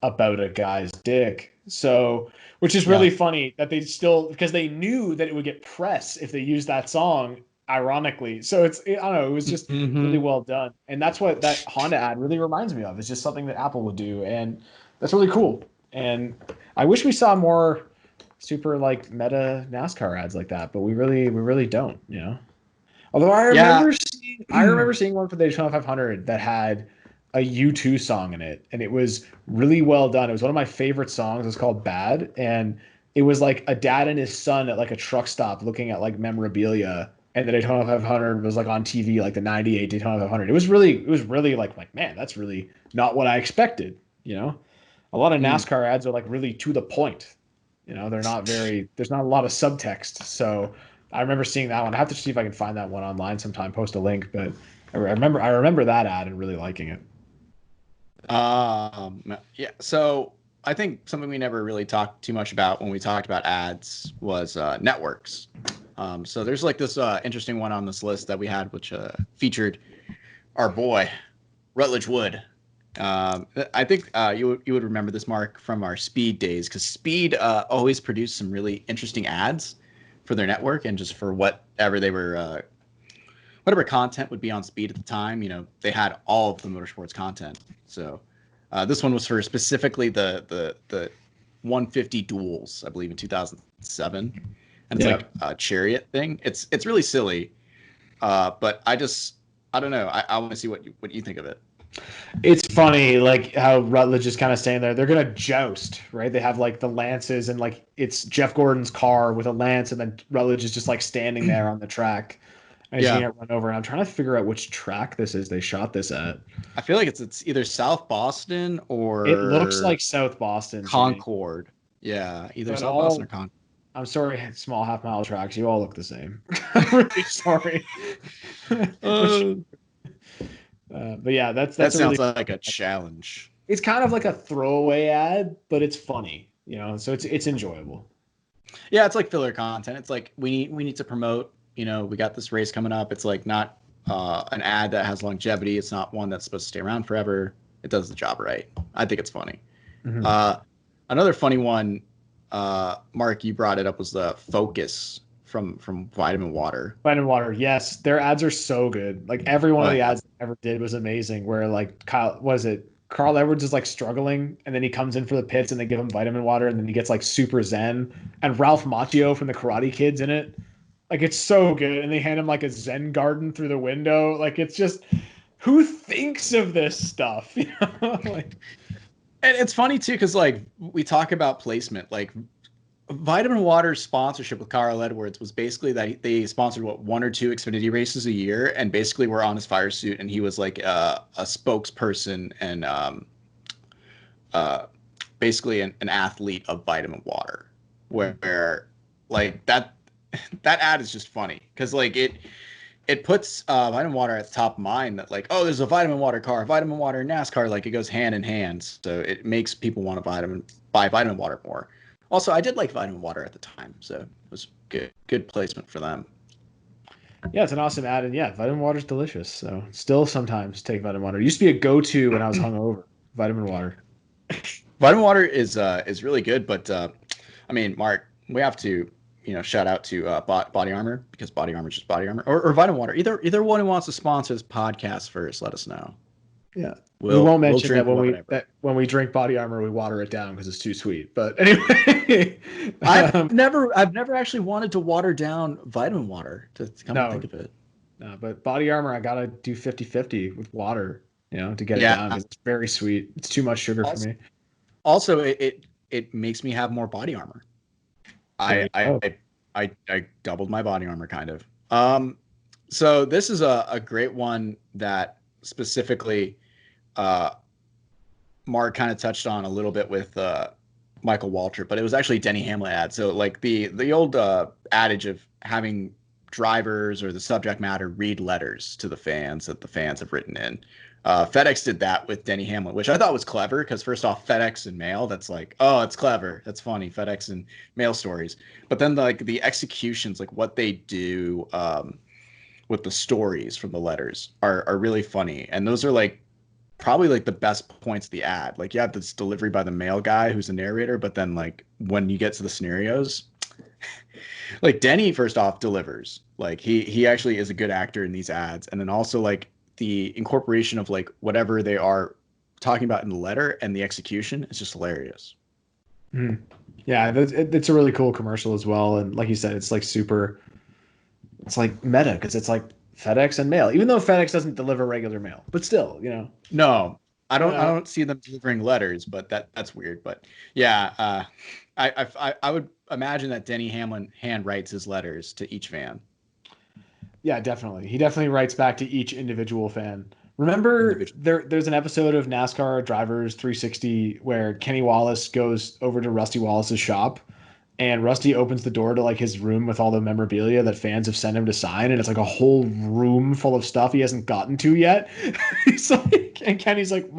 about a guy's dick. So, which is
Yeah.
really funny that they still, because they knew that it would get press if they used that song, ironically. So I don't know, it was just really
Hmm.
well done. And that's what that Honda ad really reminds me of. It's just something that Apple would do. And that's really cool. And I wish we saw more super like meta NASCAR ads like that, but we really don't. Although
Yeah.
I remember seeing one for the Daytona 500 that had a U2 song in it, and it was really well done. It was one of my favorite songs. It's called Bad, and it was like a dad and his son at like a truck stop looking at like memorabilia, and the Daytona 500 was like on TV, like the '98 Daytona 500. It was really like man, that's really not what I expected. You know, a lot of NASCAR ads are like really to the point. You know, they're not very. There's not a lot of subtext. So I remember seeing that one. I have to see if I can find that one online sometime. Post a link, but I remember that ad and really liking it.
Yeah. So I think something we never really talked too much about when we talked about ads was networks. So there's like this interesting one on this list that we had, which featured our boy Rutledge Wood. I think you would remember this, Mark, from our Speed days, because Speed always produced some really interesting ads for their network and just for whatever they were. Whatever content would be on Speed at the time, you know, they had all of the motorsports content. So this one was for specifically the 150 duels, I believe, in 2007, and it's like a chariot thing. It's really silly, but I don't know. I want to see what you think of it.
It's funny, like how Rutledge is kind of saying there. They're gonna joust, right? They have like the lances, and like it's Jeff Gordon's car with a lance, and then Rutledge is just like standing there on the track. And seeing it run over. And I'm trying to figure out which track this is they shot this at.
I feel like it's either South Boston or
it looks like South Boston.
Concord. Yeah, either South Boston or Concord.
I'm sorry, small half mile tracks. You all look the same. I'm really sorry. But yeah, that
sounds really like a challenge.
It's kind of like a throwaway ad, but it's funny, you know. So it's enjoyable.
Yeah, it's like filler content. It's like we need to promote. You know, we got this race coming up. It's like not an ad that has longevity. It's not one that's supposed to stay around forever. It does the job right. I think it's funny. Mm-hmm. Another funny one, Mark, you brought it up, was the Focus from Vitamin Water.
Vitamin Water, yes. Their ads are so good. Like every one of the ads they ever did was amazing. Where like Carl Edwards is like struggling, and then he comes in for the pits, and they give him Vitamin Water, and then he gets like super zen. And Ralph Macchio from the Karate Kid's in it. Like, it's so good. And they hand him like a Zen garden through the window. Like, it's just, who thinks of this stuff? You know? Like,
and it's funny too, because like we talk about placement. Like Vitamin Water's sponsorship with Carl Edwards was basically that they sponsored one or two Xfinity races a year, and basically were on his fire suit, and he was like a spokesperson and basically an athlete of Vitamin Water, where like that ad is just funny because like it puts Vitamin Water at the top of mind, that like, oh, there's a Vitamin Water car, Vitamin Water and NASCAR, like it goes hand in hand. So it makes people want to buy Vitamin Water more. Also, I did like Vitamin Water at the time, so it was good placement for them.
Yeah, it's an awesome ad, and yeah, Vitamin Water's delicious. So still sometimes take Vitamin Water. It used to be a go-to when I was hungover. Vitamin Water.
Vitamin Water is really good, but I mean, Mark, we have to shout out to Body Armor, because Body Armor is just Body Armor, or Vitamin Water. Either one who wants to sponsor this podcast first, let us know.
Yeah, we won't mention that when we drink Body Armor, we water it down because it's too sweet. But anyway,
I've never actually wanted to water down Vitamin Water, to come to think of it.
No, but Body Armor, I gotta do 50-50 with water, to get it down, because it's very sweet. It's too much sugar for me.
Also, it makes me have more body armor. I doubled my body armor, kind of. So this is a great one that specifically Mark kind of touched on a little bit with Michael Waltrip, but it was actually Denny Hamlin ad. So like the old adage of having drivers or the subject matter read letters to the fans that the fans have written in. FedEx did that with Denny Hamlin, which I thought was clever, because first off, FedEx and mail, that's like, oh, it's clever, that's funny, FedEx and mail stories. But then the executions, like what they do with the stories from the letters are really funny. And those are like probably like the best points of the ad. Like you have this delivery by the mail guy who's a narrator, but then like when you get to the scenarios, like Denny first off delivers. Like he actually is a good actor in these ads. And then also like the incorporation of like whatever they are talking about in the letter and the execution is just hilarious.
Yeah, it's a really cool commercial as well. And like you said, it's like it's like meta, because it's like FedEx and mail, even though FedEx doesn't deliver regular mail, but still,
No, I don't. I
Uh,
don't see them delivering letters, but that's weird. But yeah, I would imagine that Denny Hamlin hand writes his letters to each fan.
yeah, definitely. He definitely writes back to each individual fan. Remember,
Individual.
there's an episode of NASCAR Drivers 360 where Kenny Wallace goes over to Rusty Wallace's shop, and Rusty opens the door to like his room with all the memorabilia that fans have sent him to sign, and it's like a whole room full of stuff he hasn't gotten to yet. He's like, and Kenny's like,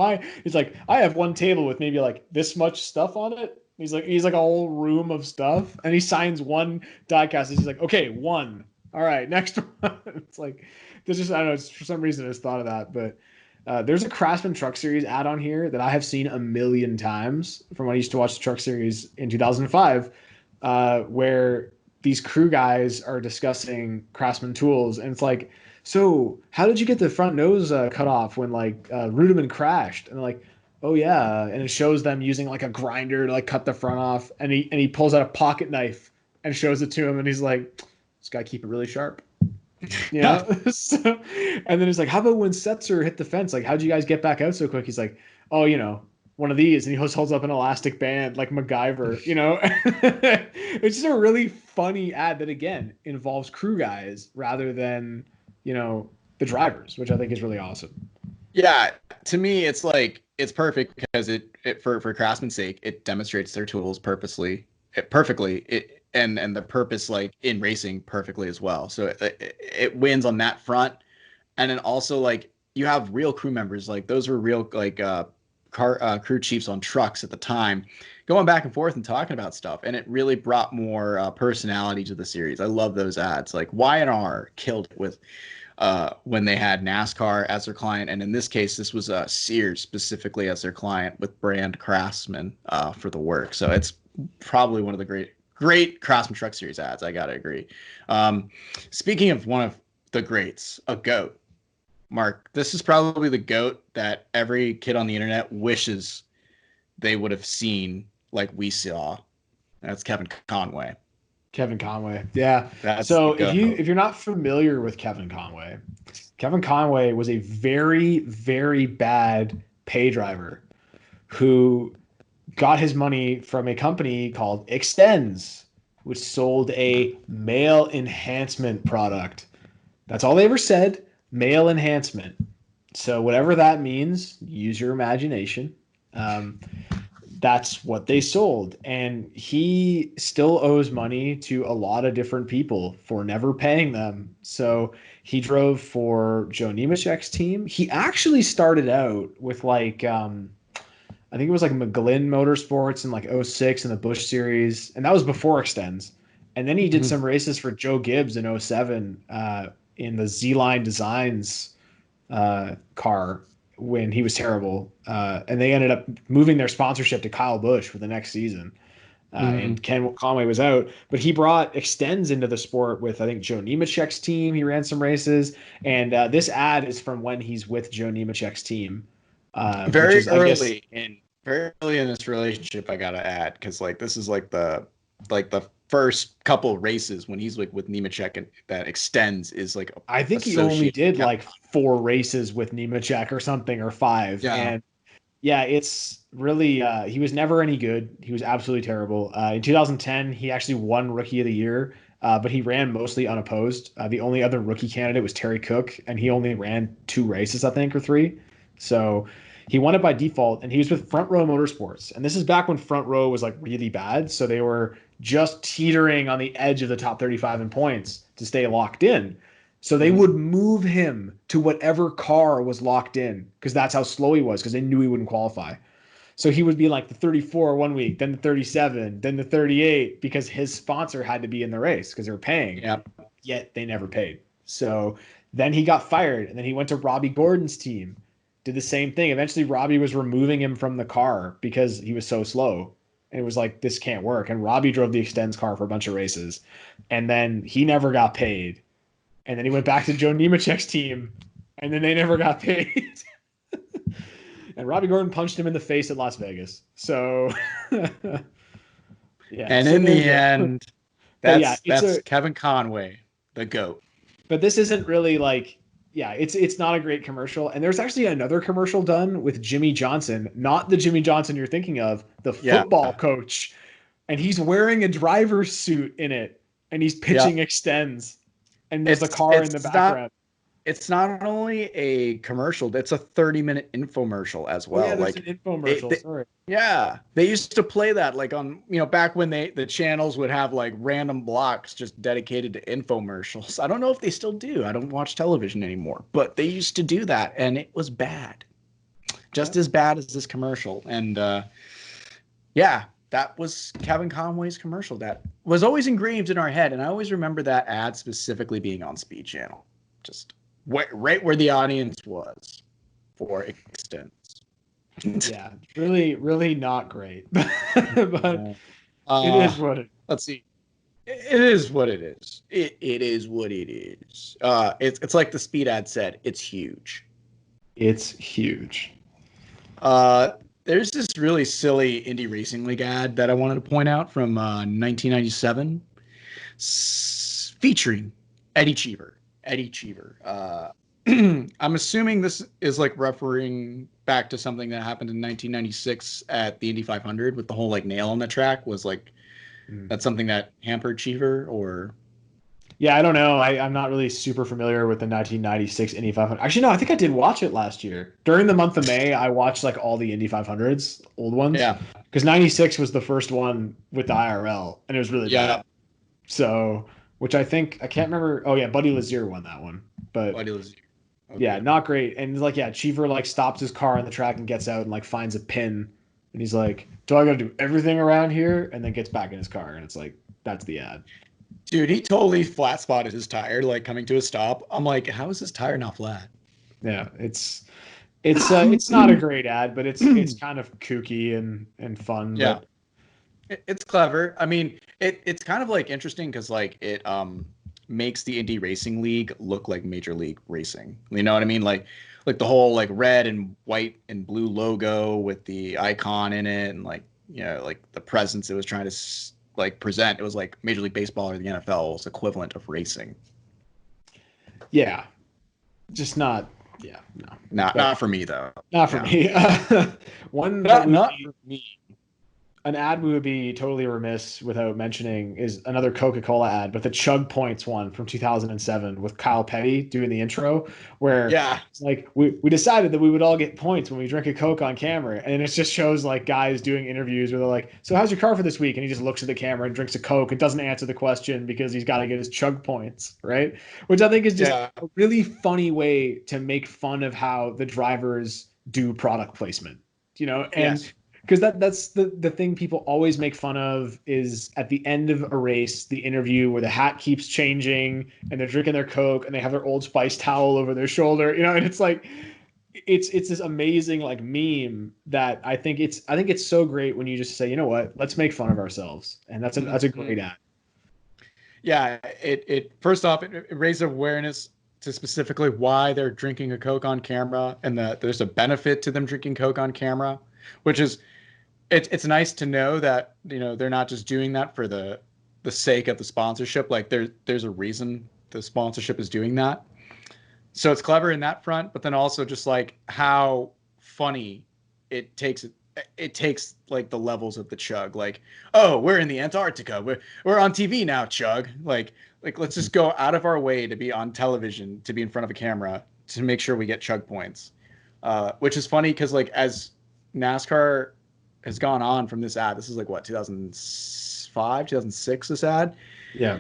he's like, I have one table with maybe like this much stuff on it. He's like a whole room of stuff, and he signs one diecast. He's like, okay, one. All right, next one. It's like, there's just, I don't know, it's, for some reason I just thought of that, but there's a Craftsman Truck Series ad on here that I have seen a million times from when I used to watch the Truck Series in 2005, where these crew guys are discussing Craftsman tools, and it's like, so how did you get the front nose cut off when like Rudiman crashed? And they're like, oh yeah, and it shows them using like a grinder to like cut the front off, and he pulls out a pocket knife and shows it to him, and he's like, this guy keep it really sharp. So, and then he's like, how about when Setzer hit the fence? Like, how'd you guys get back out so quick? He's like, oh, one of these. And he holds up an elastic band like MacGyver, It's just a really funny ad that, again, involves crew guys rather than, the drivers, which I think is really awesome.
Yeah, to me, it's like, it's perfect because for Craftsman's sake, it demonstrates their tools perfectly. And the purpose, like in racing, perfectly as well. So it wins on that front. And then also, like, you have real crew members, like those were real like crew chiefs on trucks at the time, going back and forth and talking about stuff, and it really brought more personality to the series. I love those ads. Like Y&R killed it with when they had NASCAR as their client, and in this case, this was Sears specifically as their client with brand Craftsman for the work. So it's probably one of the great Craftsman Truck Series ads. I gotta agree. Speaking of one of the greats, a GOAT, Mark, this is probably the GOAT that every kid on the internet wishes they would have seen like we saw. That's Kevin Conway.
Kevin Conway. Yeah.
That's
So if you're not familiar with Kevin Conway was a very, very bad pay driver who got his money from a company called Extends, which sold a male enhancement product. That's all they ever said, male enhancement. So whatever that means, use your imagination. That's what they sold. And he still owes money to a lot of different people for never paying them. So he drove for Joe Nemechek's team. He actually started out with like, I think it was like McGlynn Motorsports in like 06 in the Busch Series. And that was before Extends. And then he did some races for Joe Gibbs in 07 in the Z-Line Designs car when he was terrible. And they ended up moving their sponsorship to Kyle Busch for the next season. And Ken Conway was out. But he brought Extends into the sport with, I think, Joe Nemechek's team. He ran some races. And this ad is from when he's with Joe Nemechek's team.
Very early in this relationship, I gotta add, because like this is like the first couple races when he's like with Nemechek, and that Extends is like
I think he only did like 4 races with Nemechek or something, or 5.
Yeah.
And yeah, it's really he was never any good. He was absolutely terrible. In 2010, he actually won Rookie of the Year, but he ran mostly unopposed. The only other rookie candidate was Terry Cook, and he only ran 2 races, I think, or 3. So he won it by default, and he was with Front Row Motorsports. And this is back when Front Row was like really bad. So they were just teetering on the edge of the top 35 in points to stay locked in. So they would move him to whatever car was locked in, because that's how slow he was, because they knew he wouldn't qualify. So he would be like the 34 one week, then the 37, then the 38, because his sponsor had to be in the race because they were paying.
Yep.
Yet they never paid. So then he got fired, and then he went to Robbie Gordon's team. Did the same thing. Eventually, Robbie was removing him from the car because he was so slow. And it was like, this can't work. And Robbie drove the Extends car for a bunch of races. And then he never got paid. And then he went back to Joe Nemechek's team. And then they never got paid. And Robbie Gordon punched him in the face at Las Vegas. So,
yeah. And so in the end, that's Kevin Conway, the GOAT.
but this isn't really like, yeah, it's not a great commercial. And there's actually another commercial done with Jimmy Johnson, not the Jimmy Johnson you're thinking of, the
Yeah.
football coach, and he's wearing a driver's suit in it, and he's pitching extends, and there's a car in the background.
It's not only a commercial, it's a 30-minute infomercial as well.
Oh, yeah, there's
like
an infomercial. Sorry.
Yeah, they used to play that like on, back when the channels would have like random blocks just dedicated to infomercials. I don't know if they still do. I don't watch television anymore, but they used to do that, and it was bad. Just as bad as this commercial. And yeah, that was Kevin Conway's commercial that was always engraved in our head, and I always remember that ad specifically being on Speed Channel. Just right where the audience was for extents.
Yeah, really, really not great. But it is what it is.
Let's see. It is what it is. It is what it is. It's like the Speed ad said. It's huge.
It's huge.
There's this really silly Indy Racing League ad that I wanted to point out from 1997, featuring Eddie Cheever. I'm assuming this is like referring back to something that happened in 1996 at the Indy 500 with the whole like nail on the track. Was like that's something that hampered Cheever, or
yeah, I don't know. I'm not really super familiar with the 1996 Indy 500. Actually, no, I think I did watch it last year during the month of May. I watched like all the Indy 500s, old ones.
Yeah,
because 96 was the first one with the IRL, and it was really bad. So, which I can't remember. Oh yeah, Buddy Lazier won that one, but
Buddy Lazier.
Okay. Yeah, not great. And like, yeah, Cheever like stops his car on the track and gets out and like finds a pin, and he's like, "Do I got to do everything around here?" And then gets back in his car, and it's like, that's the ad.
Dude, he totally flat spotted his tire, like coming to a stop. I'm like, how is his tire not flat?
Yeah, it's not a great ad, but it's kind of kooky and fun.
Yeah, it's clever. I mean, it's kind of like interesting because like it makes the Indy Racing League look like Major League Racing. You know what I mean? Like the whole like red and white and blue logo with the icon in it, and like like the presence it was trying to like present. It was like Major League Baseball or the NFL's equivalent of racing.
Yeah, just not. Yeah, no,
not for me though.
Not for me. One not for me. An ad we would be totally remiss without mentioning is another Coca-Cola ad, but the Chug Points one from 2007 with Kyle Petty doing the intro, where it's like we decided that we would all get points when we drink a Coke on camera, and it just shows like guys doing interviews where they're like, "So how's your car for this week?" And he just looks at the camera and drinks a Coke and doesn't answer the question because he's got to get his Chug Points, right? Which I think is just a really funny way to make fun of how the drivers do product placement, and. Because that's the thing people always make fun of is at the end of a race, the interview where the hat keeps changing and they're drinking their Coke and they have their Old Spice towel over their shoulder, and it's like it's this amazing like meme that I think it's so great when you just say, you know what, let's make fun of ourselves, and that's a great ad.
Yeah, it first off it raised awareness to specifically why they're drinking a Coke on camera, and that there's a benefit to them drinking Coke on camera, which is it's nice to know that they're not just doing that for the sake of the sponsorship. Like there's a reason the sponsorship is doing that. So it's clever in that front, but then also just like how funny it takes like the levels of the Chug. Like, oh, we're in the Antarctica. We're on TV now, Chug. Like let's just go out of our way to be on television, to be in front of a camera, to make sure we get Chug points. Which is funny because like as NASCAR has gone on from this ad. This is like what, 2005, 2006, this ad? Yeah.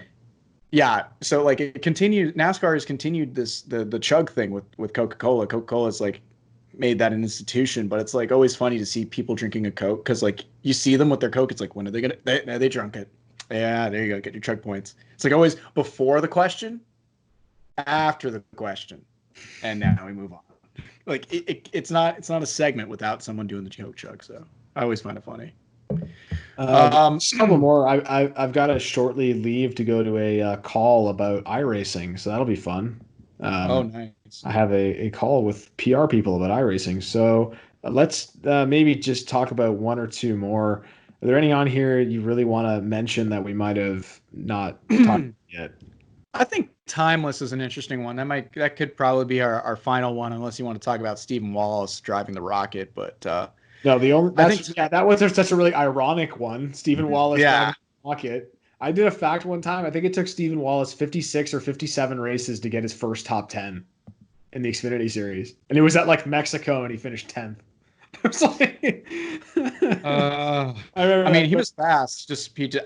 So like it continued, NASCAR has continued the Chug thing with Coca-Cola. Coca-Cola's like made that an institution, but it's like always funny to see people drinking a Coke because like you see them with their Coke. It's like, when are they drunk it? Yeah, there you go. Get your Chug points. It's like always before the question, after the question, and now we move on. Like it's not a segment without someone doing the Coke Chug. So I always find it funny.
Just a couple more. I've got to shortly leave to go to a call about iRacing, so that'll be fun.
Oh, nice.
I have a call with PR people about iRacing, so let's maybe just talk about one or two more. Are there any on here you really want to mention that we might have not talked yet?
I think timeless is an interesting one. That could probably be our final one, unless you want to talk about Stephen Wallace driving the rocket. But
No,
I think
that was such a really ironic one. Stephen Wallace
yeah,
driving the rocket. I did a fact one time. I think it took Stephen Wallace 56 or 57 races to get his first top 10 in the Xfinity Series, and it was at like Mexico, and he finished 10th. I was like, I remember
I mean,
that,
he
but
was fast.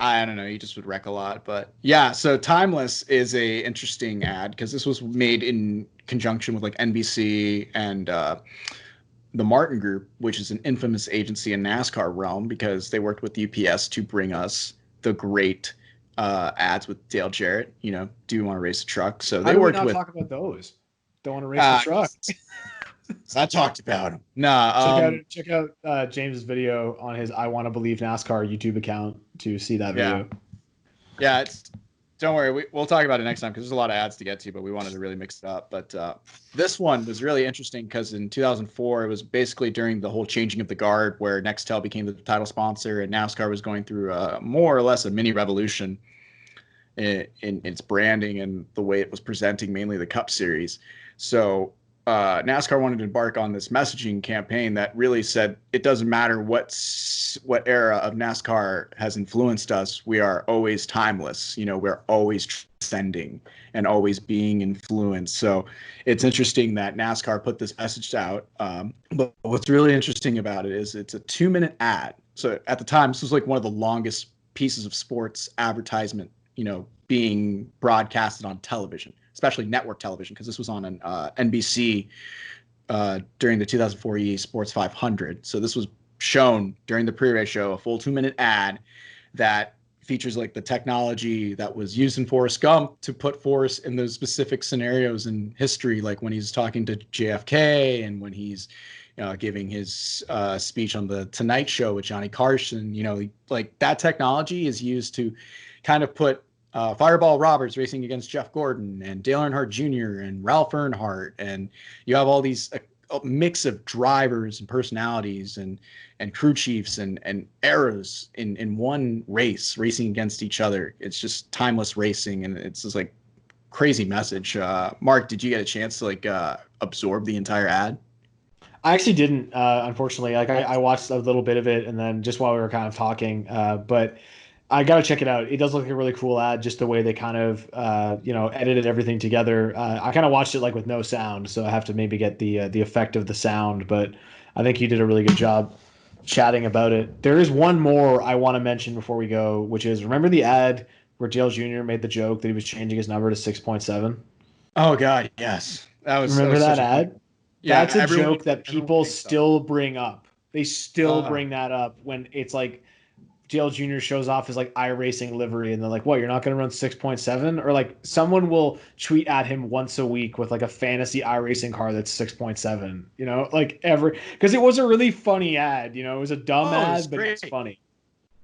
I don't know. He just would wreck a lot. But yeah, so Timeless is a interesting ad because this was made in conjunction with like NBC and the Martin Group, which is an infamous agency in NASCAR realm, because they worked with UPS to bring us the great ads with Dale Jarrett. You know, do you want to race a truck? So
how
they
do we
worked
not
with.
talk about those? Don't want to race the truck.
I talked about him. Nah,
Check out James's video on his I Want to Believe NASCAR YouTube account to see that video.
Yeah. Don't worry. We'll talk about it next time because there's a lot of ads to get to, but we wanted to really mix it up. But this one was really interesting because in 2004, it was basically during the whole changing of the guard where Nextel became the title sponsor and NASCAR was going through more or less a mini revolution in its branding and the way it was presenting mainly the Cup Series. So NASCAR wanted to embark on this messaging campaign that really said it doesn't matter what era of NASCAR has influenced us, we are always timeless. You know, we're always transcending and always being influenced. So it's interesting that NASCAR put this message out. But what's really interesting about it is it's a 2-minute ad. So at the time, this was like one of the longest pieces of sports advertisement, you know, being broadcasted on television, especially network television, because this was on an NBC during the 2004 EA Sports 500. So this was shown during the pre-race show, a full 2-minute ad that features like the technology that was used in Forrest Gump to put Forrest in those specific scenarios in history, like when he's talking to JFK and when he's giving his speech on the Tonight Show with Johnny Carson. You know, like that technology is used to kind of put Fireball Roberts racing against Jeff Gordon and Dale Earnhardt Jr. and Ralph Earnhardt, and you have all these a mix of drivers and personalities and crew chiefs and eras in one race racing against each other. It's just timeless racing, and it's just like crazy message. Mark, did you get a chance to like absorb the entire ad?
I actually didn't, unfortunately. Like I watched a little bit of it, and then just while we were kind of talking, but I gotta check it out. It does look like a really cool ad, just the way they kind of edited everything together. I kind of watched it like with no sound, so I have to maybe get the effect of the sound. But I think you did a really good job chatting about it. There is one more I want to mention before we go, which is, remember the ad where Dale Jr. made the joke that he was changing his number to 6.7?
Oh God, yes, that
Remember
was
that
such a funny.
ad?
Yeah,
That's a joke that
everyone
people
makes up.
still bring up. They still bring that up when it's like Dale Jr. shows off his like iRacing livery, and they're like, "What? You're not going to run 6.7?" Or like someone will tweet at him once a week with like a fantasy iRacing car that's 6.7. You know, like every, because it was a really funny ad. You know, it was a dumb
Oh, it was
ad, but
great.
it's funny.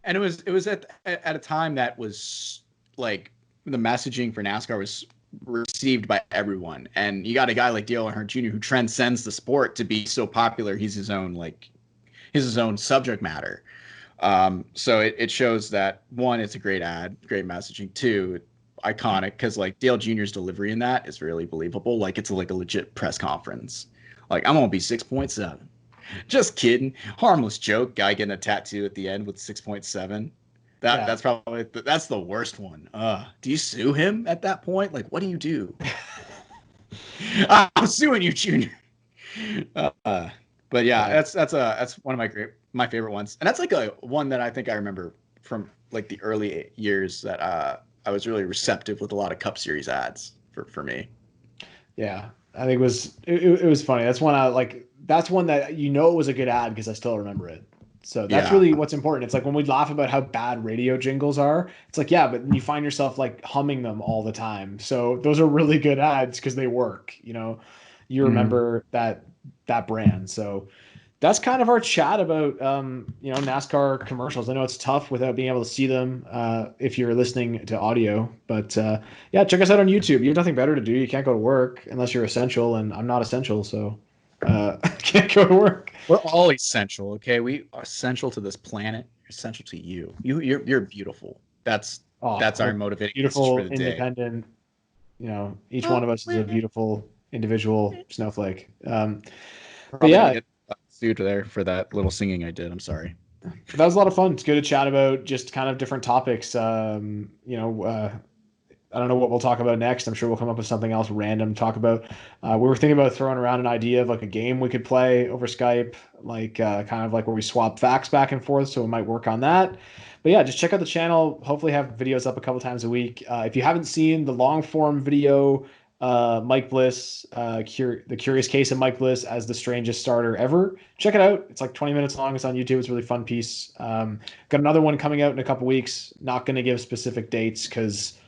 And it was at a time that was like the messaging for NASCAR was received by everyone, and you got a guy like Dale Earnhardt Jr. who transcends the sport to be so popular. He's his own subject matter. So it shows that, one, it's a great ad, great messaging. Two, iconic, because like Dale Jr.'s delivery in that is really believable. Like it's like a legit press conference. Like, I'm gonna be 6.7. Just kidding. Harmless joke. Guy getting a tattoo at the end with 6.7.
Yeah.
That's probably that's the worst one. Do you sue him at that point? Like, what do you do? I'm suing you, Junior. But yeah, that's one of my favorite ones, and that's like a one that I think I remember from like the early years that I was really receptive with a lot of Cup Series ads for me.
Yeah, I think it was funny. That's one I like. That's one that it was a good ad because I still remember it. So that's
Yeah.
really what's important. It's like when we laugh about how bad radio jingles are, it's like, yeah, but you find yourself like humming them all the time. So those are really good ads because they work. You know, you remember that brand. So that's kind of our chat about NASCAR commercials. I know it's tough without being able to see them if you're listening to audio, but yeah, check us out on YouTube. You have nothing better to do. You can't go to work unless you're essential, and I'm not essential, so I can't go to work.
We're all essential, okay? We are essential to this planet. You're essential to you. You're beautiful. That's
Oh,
our
what
motivating message for
beautiful,
the day.
independent, each one of us is a beautiful individual snowflake. But
yeah, get sued there for that little singing I did. I'm sorry.
That was a lot of fun. It's good to chat about just kind of different topics. I don't know what we'll talk about next. I'm sure we'll come up with something else random to talk about. We were thinking about throwing around an idea of like a game we could play over Skype, like kind of like where we swap facts back and forth. So we might work on that. But yeah, just check out the channel. Hopefully have videos up a couple times a week. If you haven't seen the long form video, Mike Bliss, the Curious Case of Mike Bliss as the strangest starter ever, check it out. It's like 20 minutes long. It's on YouTube. It's a really fun piece. Got another one coming out in a couple weeks. Not going to give specific dates because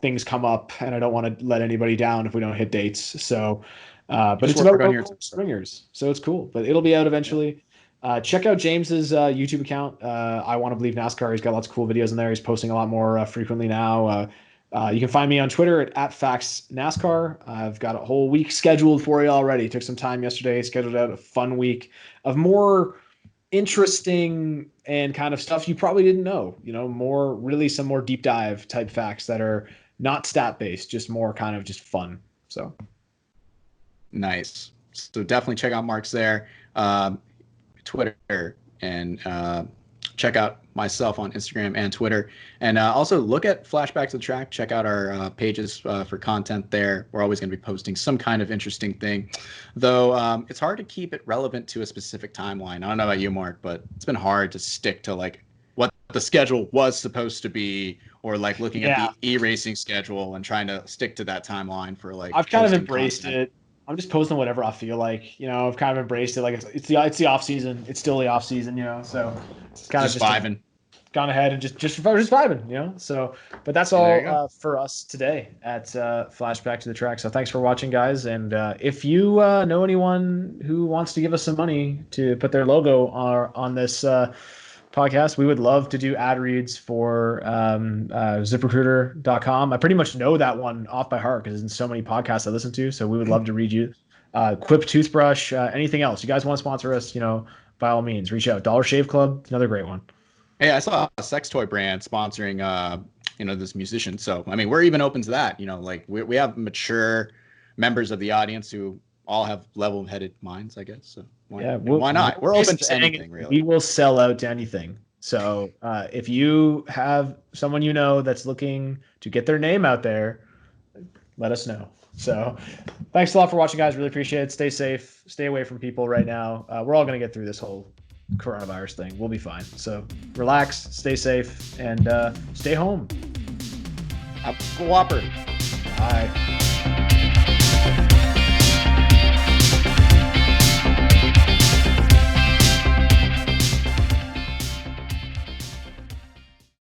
things come up and I don't want to let anybody down if we don't hit dates. So, but it's about stringers, so it's cool, but it'll be out eventually. Check out James's YouTube account. I Want to Believe NASCAR. He's got lots of cool videos in there. He's posting a lot more frequently now. You can find me on Twitter at FaxNASCAR. I've got a whole week scheduled for you already. Took some time yesterday, scheduled out a fun week of more interesting and kind of stuff you probably didn't know, some more deep dive type facts that are not stat based, just more kind of just fun. So
nice. So definitely check out Mark's there, Twitter, and check out myself on Instagram and Twitter, and also look at Flashback to the Track. Check out our pages for content there. We're always going to be posting some kind of interesting thing, though it's hard to keep it relevant to a specific timeline. I don't know about you, Mark, but it's been hard to stick to like what the schedule was supposed to be, or like looking at the e-racing schedule and trying to stick to that timeline for like.
I've kind of embraced it. I'm just posting whatever I feel like. I've kind of embraced it. Like it's the off season. It's still the off season. So it's kind of just
vibing.
Gone ahead and just vibing. So, but that's all for us today at Flashback to the Track. So thanks for watching, guys. And if you know anyone who wants to give us some money to put their logo on this podcast, we would love to do ad reads for ZipRecruiter.com. I pretty much know that one off by heart because it's in so many podcasts I listen to. So we would love to read you. Quip Toothbrush, anything else. You guys want to sponsor us, by all means, reach out. Dollar Shave Club, another great one.
Hey, I saw a sex toy brand sponsoring, this musician. So, I mean, we're even open to that. Like we have mature members of the audience who all have level-headed minds, I guess. So why not? We're open to anything, really.
We will sell out to anything. So if you have someone that's looking to get their name out there, let us know. So thanks a lot for watching, guys. Really appreciate it. Stay safe. Stay away from people right now. We're all going to get through this whole coronavirus thing. We'll be fine. So relax, stay safe, and stay home.
Have a whopper.
Bye.